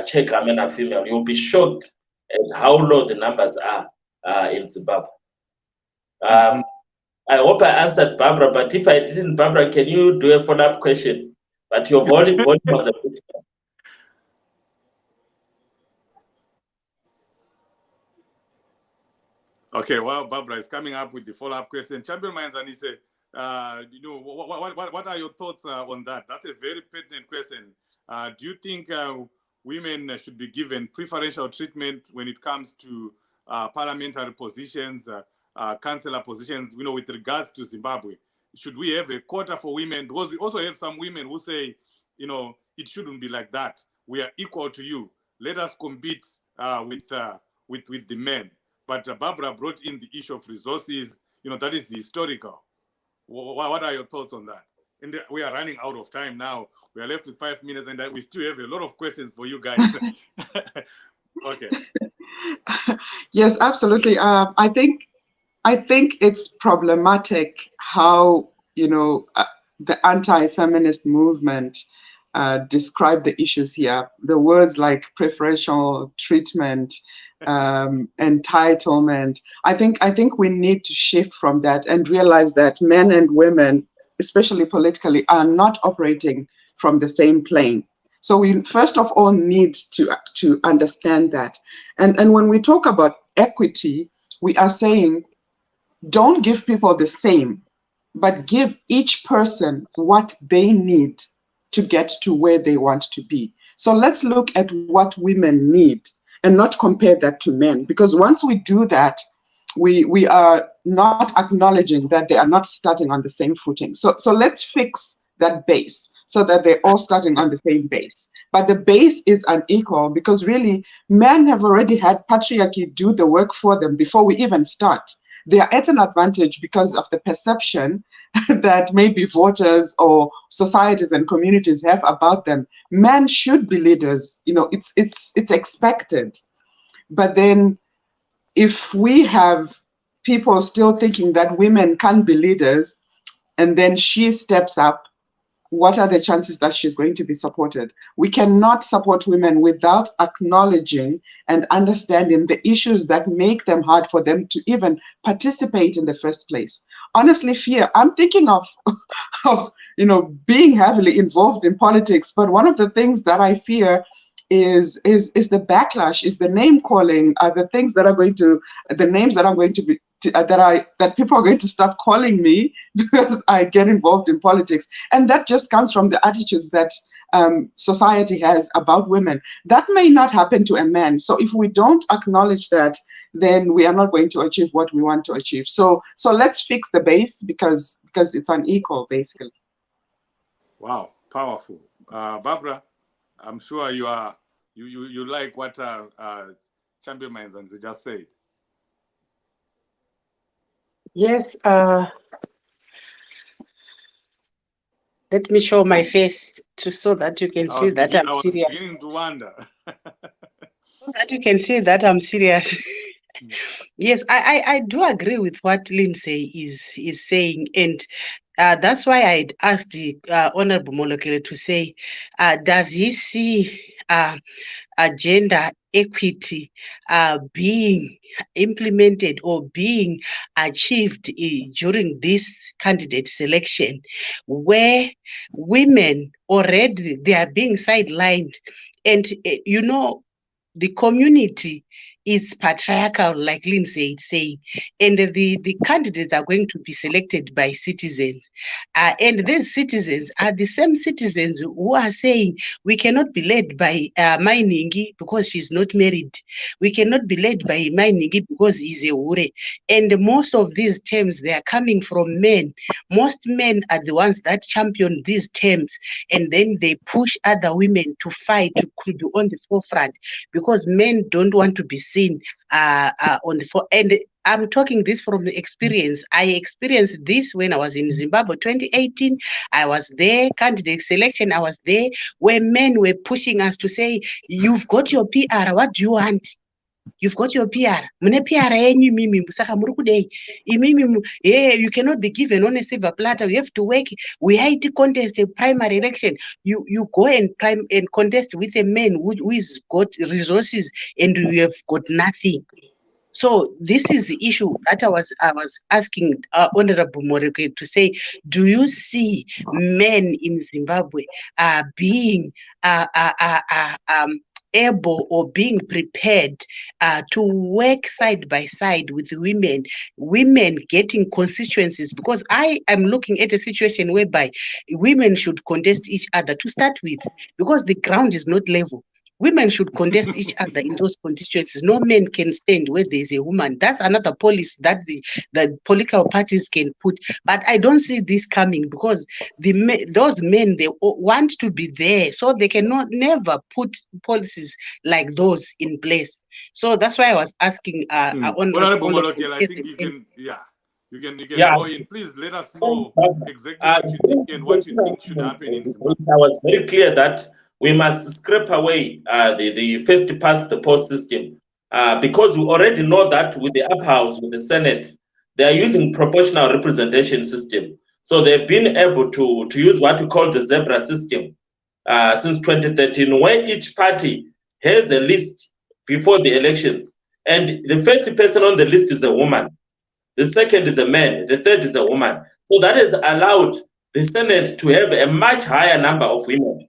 Check how many are female. You'll be shocked at how low the numbers are in Zimbabwe. I hope I answered Barbara, but if I didn't, Barbara, can you do a follow-up question? But your volume was a bit. Okay, well, Barbara is coming up with the follow-up question. Champion Maenzanise, what are your thoughts on that? That's a very pertinent question. Do you think women should be given preferential treatment when it comes to parliamentary positions, councillor positions, with regards to Zimbabwe? Should we have a quota for women? Because we also have some women who say, it shouldn't be like that. We are equal to you. Let us compete with the men. But Barbara brought in the issue of resources. That is historical. What are your thoughts on that? And we are running out of time now. We are left with 5 minutes, and we still have a lot of questions for you guys. Okay. Yes, absolutely. I think it's problematic how the anti-feminist movement describe the issues here. The words like preferential treatment, entitlement. I think we need to shift from that and realize that men and women, especially politically, are not operating from the same plane. So we first of all need to understand that. And when we talk about equity, we are saying don't give people the same, but give each person what they need to get to where they want to be. So let's look at what women need. and not compare that to men. Because once we do that, we are not acknowledging that they are not starting on the same footing. So let's fix that base so that they're all starting on the same base. But the base is unequal because really men have already had patriarchy do the work for them before we even start. They are at an advantage because of the perception that maybe voters or societies and communities have about them. Men should be leaders, it's expected. But then if we have people still thinking that women can't be leaders, and then she steps up, what are the chances that she's going to be supported? We cannot support women without acknowledging and understanding the issues that make them hard for them to even participate in the first place. Honestly, fear, I'm thinking of being heavily involved in politics, but one of the things that I fear is the backlash, is the name calling, the names that I'm going to be that people are going to start calling me because I get involved in politics. And that just comes from the attitudes that society has about women. That may not happen to a man. So if we don't acknowledge that, then we are not going to achieve what we want to achieve. So let's fix the base because it's unequal, basically. Wow, powerful. Barbara, I'm sure you like what Champion Maenzanise just said. Yes, let me show my face so that you can see that I'm serious. I was beginning to wonder. So that you can see that I'm serious. Yes, I do agree with what Lindsay is saying, and that's why I'd asked the Honorable Molokele to say, does he see gender equity being implemented or being achieved during this candidate selection, where women already they are being sidelined, and the community is patriarchal, like Lindsay is saying, and the candidates are going to be selected by citizens. And these citizens are the same citizens who are saying we cannot be led by Mainingi because she's not married. We cannot be led by Mainingi because he's a ure. And most of these terms, they are coming from men. Most men are the ones that champion these terms, and then they push other women to fight, to be on the forefront, because men don't want to be seen on the forefront. And I'm talking this from experience. I experienced this when I was in Zimbabwe 2018. I was there, candidate selection, I was there, where men were pushing us to say, you've got your PR, what do you want? You've got your PR. You cannot be given on a silver platter. You have to work. We had to contest a primary election. You go and contest with a man who is got resources and you have got nothing. So this is the issue that I was asking Honorable Molokele to say, do you see men in Zimbabwe being able or being prepared to work side by side with women getting constituencies? Because I am looking at a situation whereby women should contest each other to start with, because the ground is not level. Women should contest each other in those constituencies. No man can stand where there's a woman. That's another policy that the political parties can put. But I don't see this coming, because those men, they want to be there, so they cannot never put policies like those in place. So that's why I was asking Honorable Molokele, I think you can go in. Please let us know exactly what you think and what you think should happen in Zimbabwe. I was very clear that we must scrape away the first past the post system, because we already know that with the upper house, with the Senate, they are using proportional representation system. So they've been able to use what we call the zebra system since 2013, where each party has a list before the elections. And the first person on the list is a woman. The second is a man. The third is a woman. So that has allowed the Senate to have a much higher number of women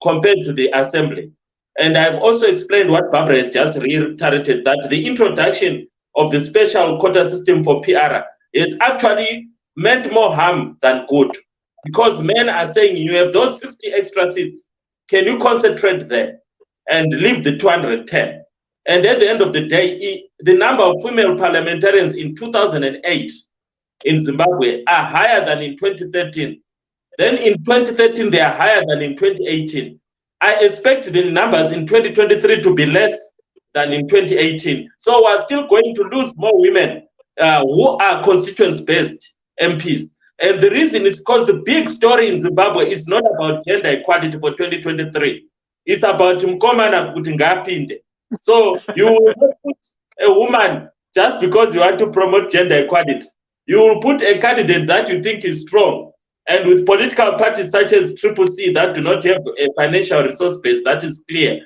compared to the assembly. And I've also explained what Barbara has just reiterated, that the introduction of the special quota system for PR is actually meant more harm than good, because men are saying, you have those 60 extra seats, can you concentrate there and leave the 210? And at the end of the day, the number of female parliamentarians in 2008 in Zimbabwe are higher than in 2013. Then in 2013, they are higher than in 2018. I expect the numbers in 2023 to be less than in 2018. So we're still going to lose more women who are constituents-based MPs. And the reason is because the big story in Zimbabwe is not about gender equality for 2023. It's about Mkomana Kutingapinde. So you will not put a woman just because you want to promote gender equality. You will put a candidate that you think is strong. And with political parties such as CCC that do not have a financial resource base that is clear,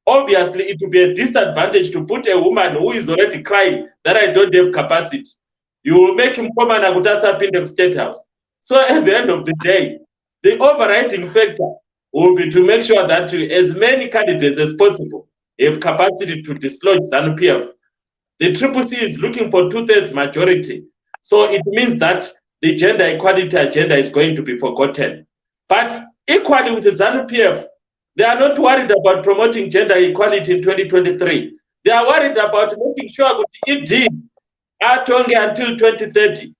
obviously it will be a disadvantage to put a woman who is already crying that I don't have capacity. You will make him come and Agutasa Pindem State House. So at the end of the day, the overriding factor will be to make sure that as many candidates as possible have capacity to dislodge ZANU-PF. The CCC is looking for 2/3 majority. So it means that the gender equality agenda is going to be forgotten. But equally with the ZANU-PF, they are not worried about promoting gender equality in 2023. They are worried about making sure that it did until 2030.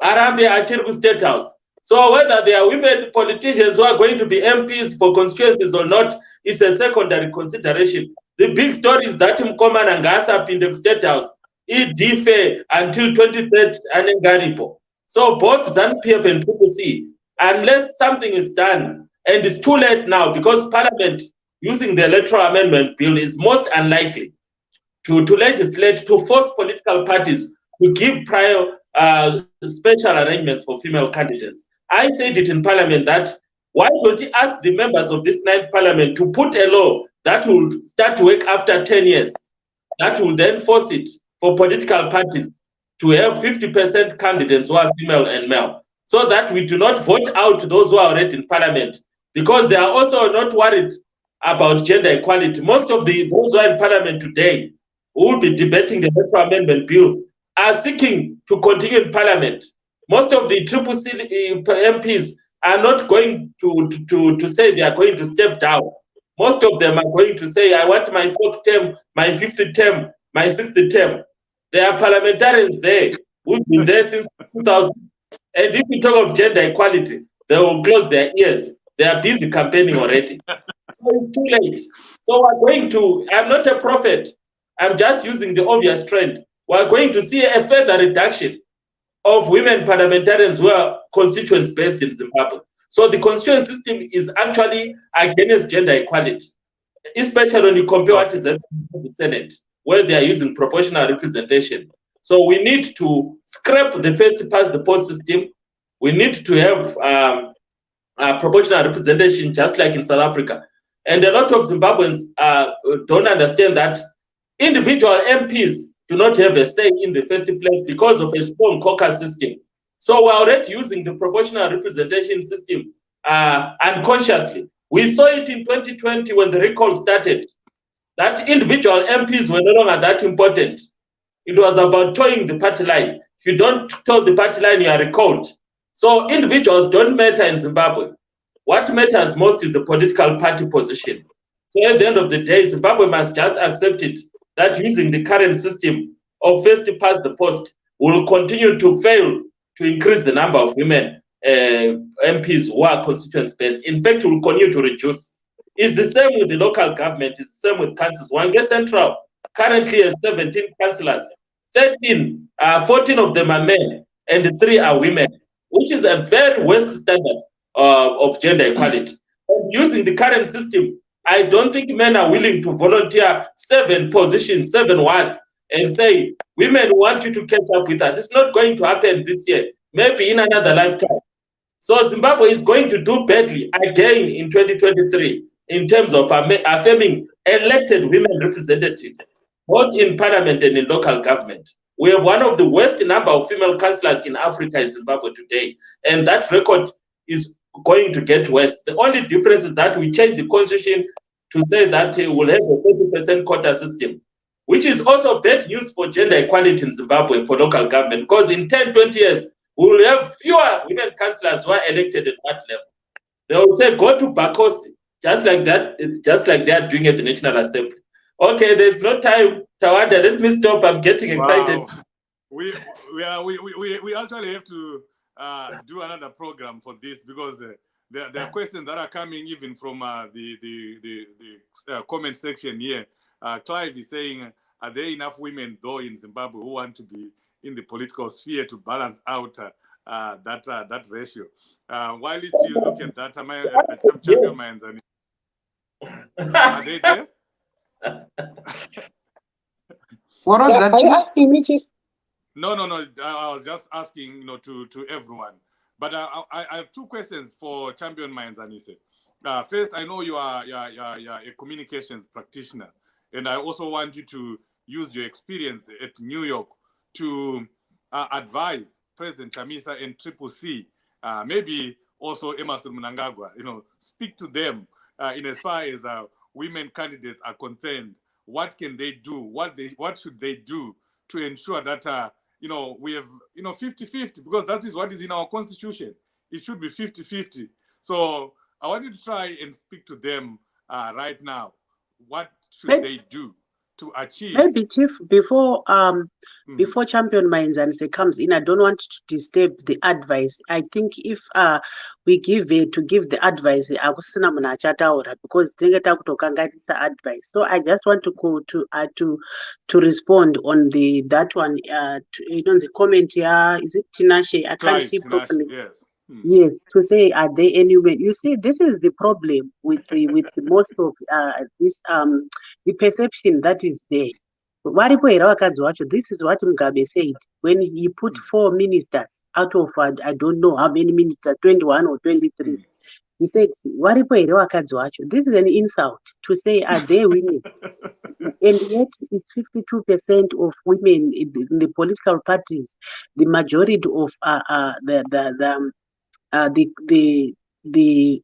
Arambe Achirgu State House. So whether they are women politicians who are going to be MPs for constituencies or not is a secondary consideration. The big story is that Mkoma and Ngasa in the State House is until 2030 and Ngaripo. So both ZANU-PF and CCC, unless something is done, and it's too late now because Parliament using the Electoral Amendment Bill is most unlikely to legislate to force political parties to give prior special arrangements for female candidates. I said it in Parliament that why don't you ask the members of this 9th Parliament to put a law that will start to work after 10 years, that will then force it for political parties to have 50% candidates who are female and male, so that we do not vote out those who are already in Parliament, because they are also not worried about gender equality. Most of those who are in Parliament today who will be debating the Electoral Amendment Bill are seeking to continue in Parliament. Most of the CCC MPs are not going to say they are going to step down. Most of them are going to say, I want my 4th term, my 5th term, my 6th term. There are parliamentarians there who've been there since 2000. And if we talk of gender equality, they will close their ears. They are busy campaigning already. So it's too late. So we're going to, I'm not a prophet. I'm just using the obvious trend. We're going to see a further reduction of women parliamentarians who are constituents based in Zimbabwe. So the constituent system is actually against gender equality, especially when you compare what is happening in the Senate, where they are using proportional representation. So we need to scrap the first past the post system. We need to have proportional representation, just like in South Africa. And a lot of Zimbabweans don't understand that individual MPs do not have a say in the first place because of a strong caucus system. So we're already using the proportional representation system unconsciously. We saw it in 2020 when the recall started, that individual MPs were no longer that important. It was about towing the party line. If you don't tow the party line, you are recalled. So individuals don't matter in Zimbabwe. What matters most is the political party position. So at the end of the day, Zimbabwe must just accept it, that using the current system of first past the post will continue to fail to increase the number of women MPs who are constituents-based. In fact, it will continue to reduce. It's the same with the local government. It's the same with councils. Wange Central currently has 17 councillors. 14 of them are men, and 3 are women, which is a very worst standard of gender equality. And using the current system, I don't think men are willing to volunteer 7 positions, 7 wards, and say, women want you to catch up with us. It's not going to happen this year, maybe in another lifetime. So Zimbabwe is going to do badly again in 2023 in terms of affirming elected women representatives, both in parliament and in local government. We have one of the worst number of female councillors in Africa in Zimbabwe today, and that record is going to get worse. The only difference is that we change the constitution to say that we'll have a 30% quota system, which is also bad news for gender equality in Zimbabwe for local government, because in 10, 20 years, we will have fewer women councillors who are elected at that level. They will say, go to Bakosi, just like that. It's just like they are doing at the National Assembly. Okay, there's no time, Tawanda. Let me stop. I'm getting excited. Wow. We actually have to do another program for this because there are questions that are coming even from the comment section here. Clive is saying, are there enough women though in Zimbabwe who want to be in the political sphere to balance out that ratio? While you look at that, Champion Maenzanise, are they there? What was that? Are you asking me, Chief? No. I was just asking, to everyone. But I have two questions for Champion Maenzanise. First, I know you are a communications practitioner, and I also want you to use your experience at New York to advise President Chamisa and Triple C, maybe also Emerson Mnangagwa, speak to them in as far as women candidates are concerned. What can they do? What should they do to ensure that we have 50-50, because that is what is in our constitution. It should be 50-50. So I want you to try and speak to them right now. What should they do to achieve? Maybe, Chief, before Champion Maenzanise comes in, I don't want to disturb the advice. I think if we give the advice, because advice. So I just want to go to respond on that one. The comment here, is it Tinashe? I can't see properly. Yes. Yes, to say, are there any women? You see, this is the problem with most of this the perception that is there. This is what Mugabe said when he put 4 ministers out of I don't know how many ministers, 21 or 23. He said, this is an insult to say, are there women? And yet it's 52% of women in the political parties. The majority of the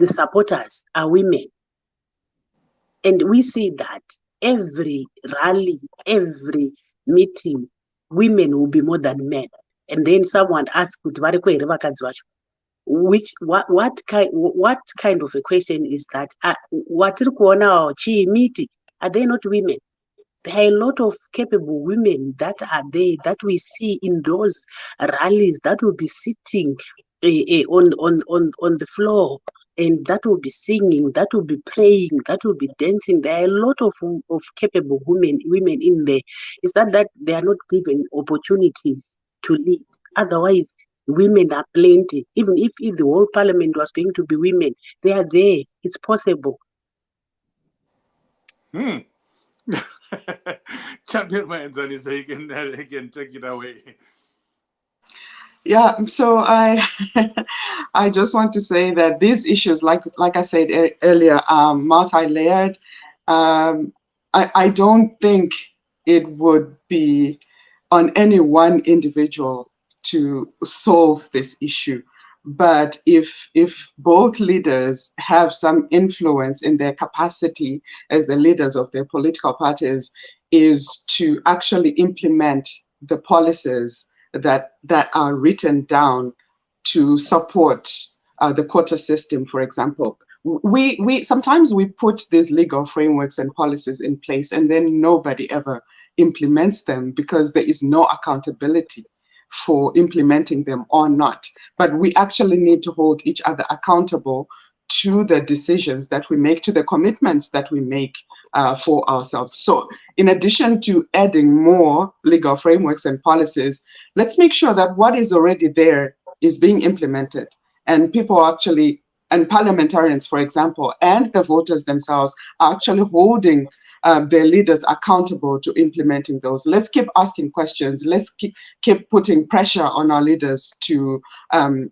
supporters are women, and we see that every rally, every meeting, women will be more than men. And then someone asked, what kind of a question is that? Are they not women? There are a lot of capable women that are there, that we see in those rallies, that will be sitting on the floor, and that will be singing, that will be praying, that will be dancing. There are a lot of capable women in there. It's that they are not given opportunities to lead. Otherwise, women are plenty. Even if the whole parliament was going to be women, they are there. It's possible. Champion Maenzanise, he can take it away. Yeah, so I I just want to say that these issues, like I said earlier, are multi-layered. I don't think it would be on any one individual to solve this issue. But if both leaders have some influence in their capacity as the leaders of their political parties, is to actually implement the policies that are written down to support the quota system, for example. We sometimes we put these legal frameworks and policies in place, and then nobody ever implements them because there is no accountability for implementing them or not. But we actually need to hold each other accountable to the decisions that we make, to the commitments that we make for ourselves. So in addition to adding more legal frameworks and policies, let's make sure that what is already there is being implemented, and people actually, and parliamentarians, for example, and the voters themselves are actually holding their leaders accountable to implementing those. Let's keep asking questions. Let's keep putting pressure on our leaders to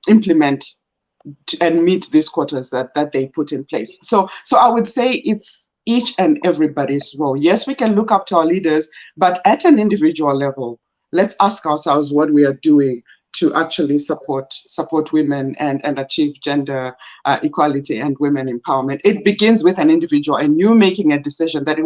implement and meet these quotas that they put in place. So I would say it's each and everybody's role. Yes, we can look up to our leaders, but at an individual level, let's ask ourselves what we are doing to actually support women and achieve gender equality and women empowerment. It begins with an individual and you making a decision that in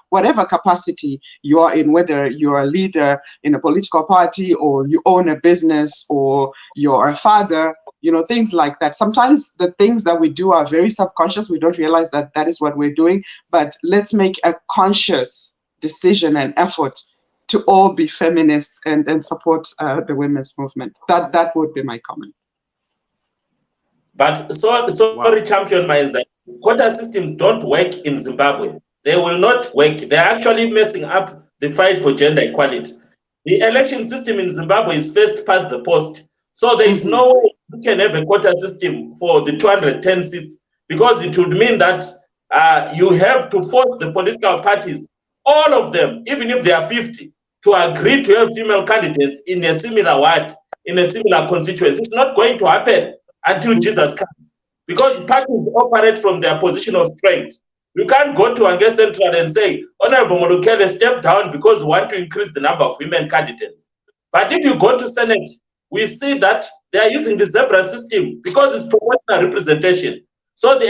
whatever capacity you are in, whether you're a leader in a political party or you own a business or you're a father, you know, things like that. Sometimes the things that we do are very subconscious. We don't realize that that is what we're doing, but let's make a conscious decision and effort to all be feminists and support the women's movement. That would be my comment. But sorry, Champion Maenzanise, quota systems don't work in Zimbabwe. They will not work. They're actually messing up the fight for gender equality. The election system in Zimbabwe is first past the post. So there is no way you can have a quota system for the 210 seats, because it would mean that you have to force the political parties, all of them, even if they are 50, to agree to have female candidates in a similar ward, in a similar constituency. It's not going to happen until Jesus comes, because parties operate from their position of strength. You can't go to Ange Central and say, Honorable Molokele, step down because we want to increase the number of women candidates. But if you go to Senate, we see that they are using the zebra system because it's proportional representation. So the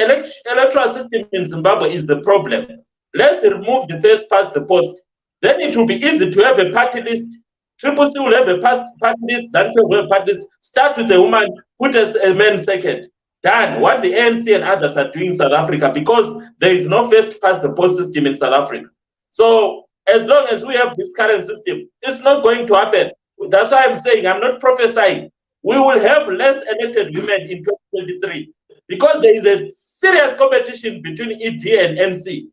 electoral system in Zimbabwe is the problem. Let's remove the first past the post. Then it will be easy to have a party list. Triple C will have a party list, ZANU will have a party list. Start with a woman, put a man second. Done. What the ANC and others are doing in South Africa, because there is no first past the post system in South Africa. So as long as we have this current system, it's not going to happen. That's why I'm saying, I'm not prophesying. We will have less elected women in 2023 because there is a serious competition between ED and NC.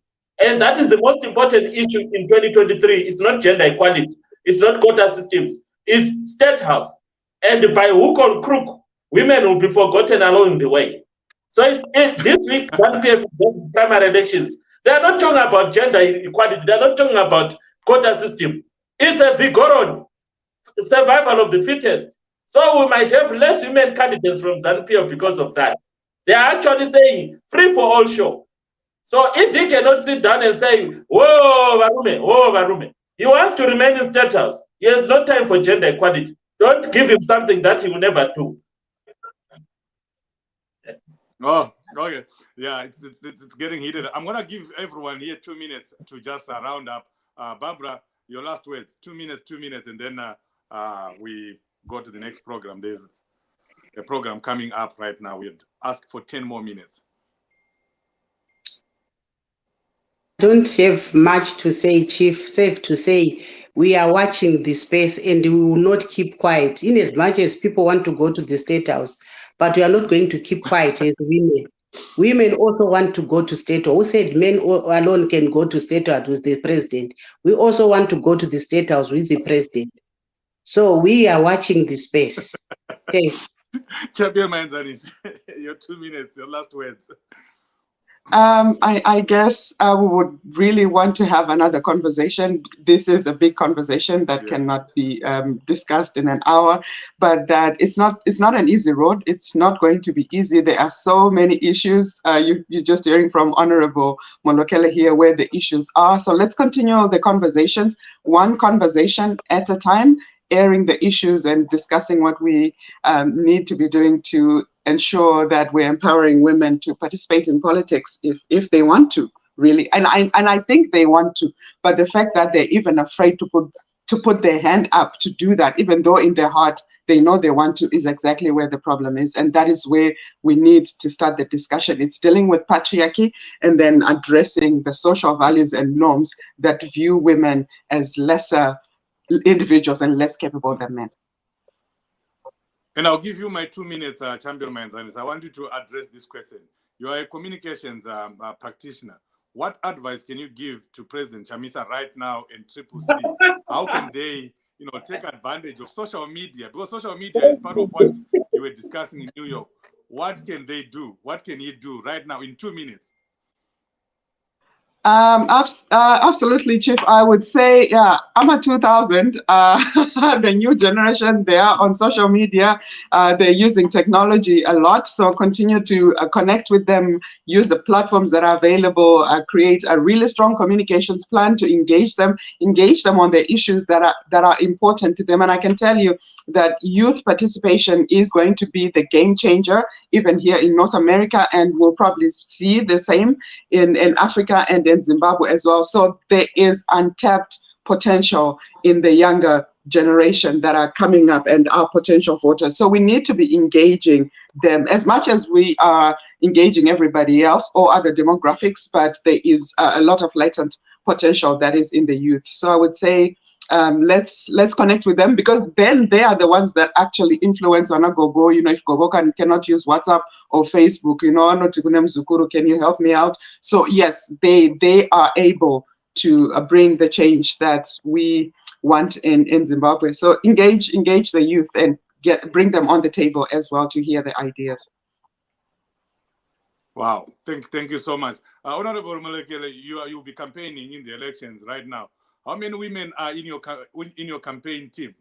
And that is the most important issue in 2023. It's not gender equality. It's not quota systems. It's state house. And by hook or crook, women will be forgotten along the way. So this week, primary elections, they are not talking about gender equality. They are not talking about quota system. It's a vigorous survival of the fittest. So we might have less women candidates from ZANU because of that. They are actually saying free for all show. So if he cannot sit down and say, whoa, Varume, he wants to remain in state house. He has no time for gender equality. Don't give him something that he will never do. Oh, okay. Yeah, it's getting heated. I'm gonna give everyone here 2 minutes to just round up. Barbara, your last words. 2 minutes, and then we go to the next program. There's a program coming up right now. We'd ask for 10 more minutes. Don't have much to say, Chief. Safe to say, we are watching the space and we will not keep quiet. In as much as people want to go to the State House, but we are not going to keep quiet as women. Women also want to go to State House. Who said men alone can go to State House with the president? We also want to go to the State House with the president. So we are watching the space. Thanks. Champion Maenzanise, your 2 minutes, your last words. I guess we would really want to have another conversation. This is a big conversation that cannot be discussed in an hour, but that it's not an easy road. It's not going to be easy. There are so many issues. You're just hearing from Honorable Molokele here where the issues are. So let's continue the conversations, one conversation at a time, airing the issues and discussing what we need to be doing to ensure that we're empowering women to participate in politics if they want to, really. And I think they want to, but the fact that they're even afraid to put their hand up to do that, even though in their heart they know they want to, is exactly where the problem is. And that is where we need to start the discussion. It's dealing with patriarchy and then addressing the social values and norms that view women as lesser individuals and less capable than men. And I'll give you my 2 minutes, Champion Maenzanise. I want you to address this question. You are a communications practitioner. What advice can you give to President Chamisa right now in Triple C? How can they, take advantage of social media? Because social media is part of what you were discussing in New York. What can they do? What can he do right now in 2 minutes? Absolutely, Chief. I would say, I'm a 2000. The new generation, they are on social media. They're using technology a lot. So continue to connect with them, use the platforms that are available, create a really strong communications plan to engage them on the issues that are important to them. And I can tell you that youth participation is going to be the game changer, even here in North America, and we'll probably see the same in Africa and in Zimbabwe as well. So there is untapped potential in the younger generation that are coming up and are potential voters. So we need to be engaging them as much as we are engaging everybody else or other demographics, but there is a lot of latent potential that is in the youth. So I would say let's connect with them, because then they are the ones that actually influence on a Gogo. You know, if Gogo cannot use WhatsApp or Facebook, you know, Zukuru, can you help me out? So yes, they are able to bring the change that we want in Zimbabwe. So engage the youth and bring them on the table as well to hear the ideas. Wow, thank you so much. Honorable Molokele, you'll be campaigning in the elections right now. How many women are in your campaign team?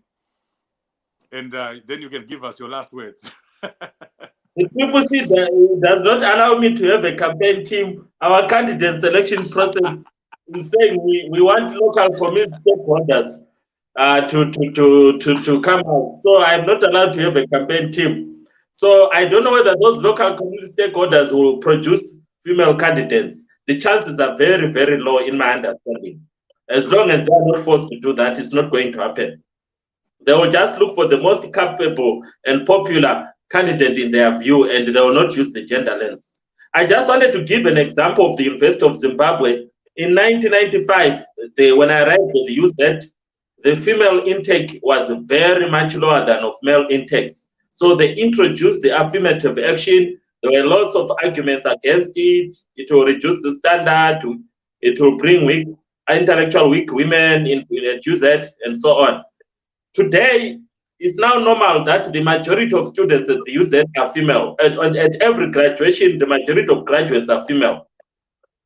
And then you can give us your last words. The people see that does not allow me to have a campaign team. Our candidate selection process is saying we want local community stakeholders to come out. So I'm not allowed to have a campaign team. So I don't know whether those local community stakeholders will produce female candidates. The chances are very, very low in my understanding. As long as they are not forced to do that, it's not going to happen. They will just look for the most capable and popular candidate in their view, and they will not use the gender lens. I just wanted to give an example of the University of Zimbabwe. In 1995, when I arrived at the UZ, the female intake was very much lower than of male intakes. So they introduced the affirmative action. There were lots of arguments against it. It will reduce the standard. It will bring intellectual weak women in UZ and so on. Today, it's now normal that the majority of students at the UZ are female. At every graduation, the majority of graduates are female.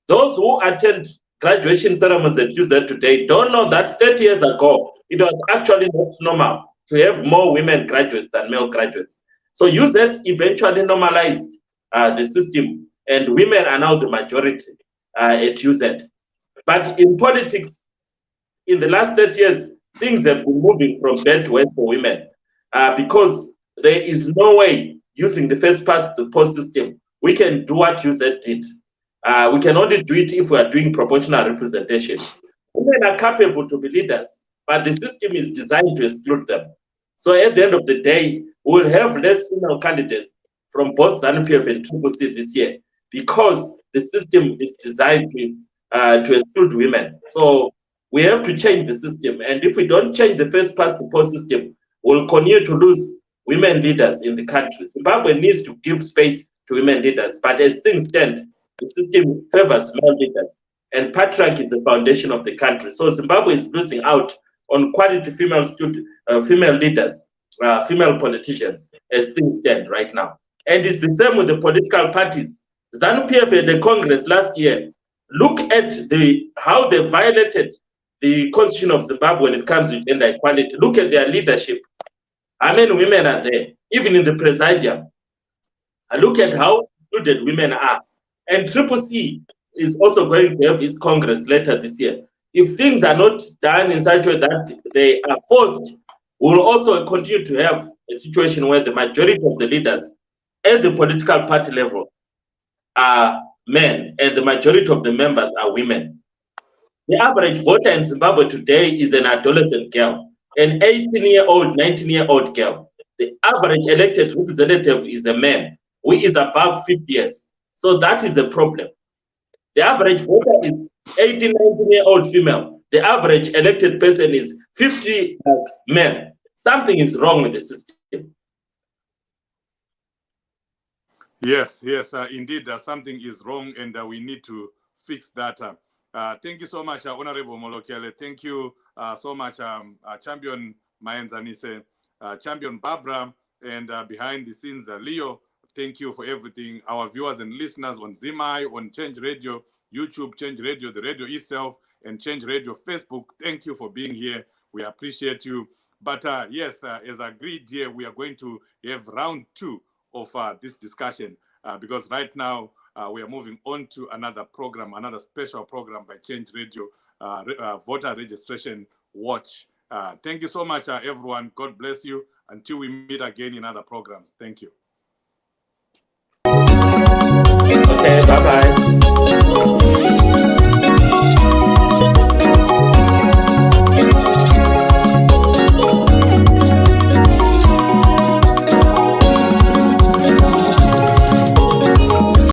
Those who attend graduation ceremonies at UZ today don't know that 30 years ago, it was actually not normal to have more women graduates than male graduates. So UZ eventually normalized the system, and women are now the majority at UZ. But in politics, in the last 30 years, things have been moving from bad to worse for women because there is no way using the first past the post system we can do what UZ did. We can only do it if we are doing proportional representation. Women are capable to be leaders, but the system is designed to exclude them. So at the end of the day, we'll have less female candidates from both ZANU-PF and CCC this year because the system is designed to exclude women. So we have to change the system. And if we don't change the first past the post system, we'll continue to lose women leaders in the country. Zimbabwe needs to give space to women leaders. But as things stand, the system favors male leaders. And patriarchy is the foundation of the country. So Zimbabwe is losing out on quality female leaders, female politicians, as things stand right now. And it's the same with the political parties. ZANU-PF at the Congress last year, look at how they violated the Constitution of Zimbabwe when it comes to gender equality. Look at their leadership. How many women are there? Even in the presidium. Look at how included women are. And CCC is also going to have its Congress later this year. If things are not done in such a way that they are forced, we will also continue to have a situation where the majority of the leaders at the political party level are men and the majority of the members are women. The average voter in Zimbabwe today is an adolescent girl, an 18-year-old, 19-year-old girl. The average elected representative is a man who is above 50 years. So that is a problem. The average voter is 18, 19-year-old female. The average elected person is 50 as men. Something is wrong with the system. Yes, indeed, something is wrong, and we need to fix that. Thank you so much, Honorable Molokele. Thank you so much, Champion Maenzanise, Champion Barbara, and behind the scenes, Leo. Thank you for everything. Our viewers and listeners on Zimai, on Change Radio, YouTube, Change Radio, the radio itself, and Change Radio Facebook. Thank you for being here. We appreciate you. But yes, as agreed here, we are going to have round 2 of this discussion because right now we are moving on to another program, another special program by Change Radio, Voter Registration Watch. Thank you so much, everyone. God bless you. Until we meet again in other programs. Thank you. Okay, bye-bye.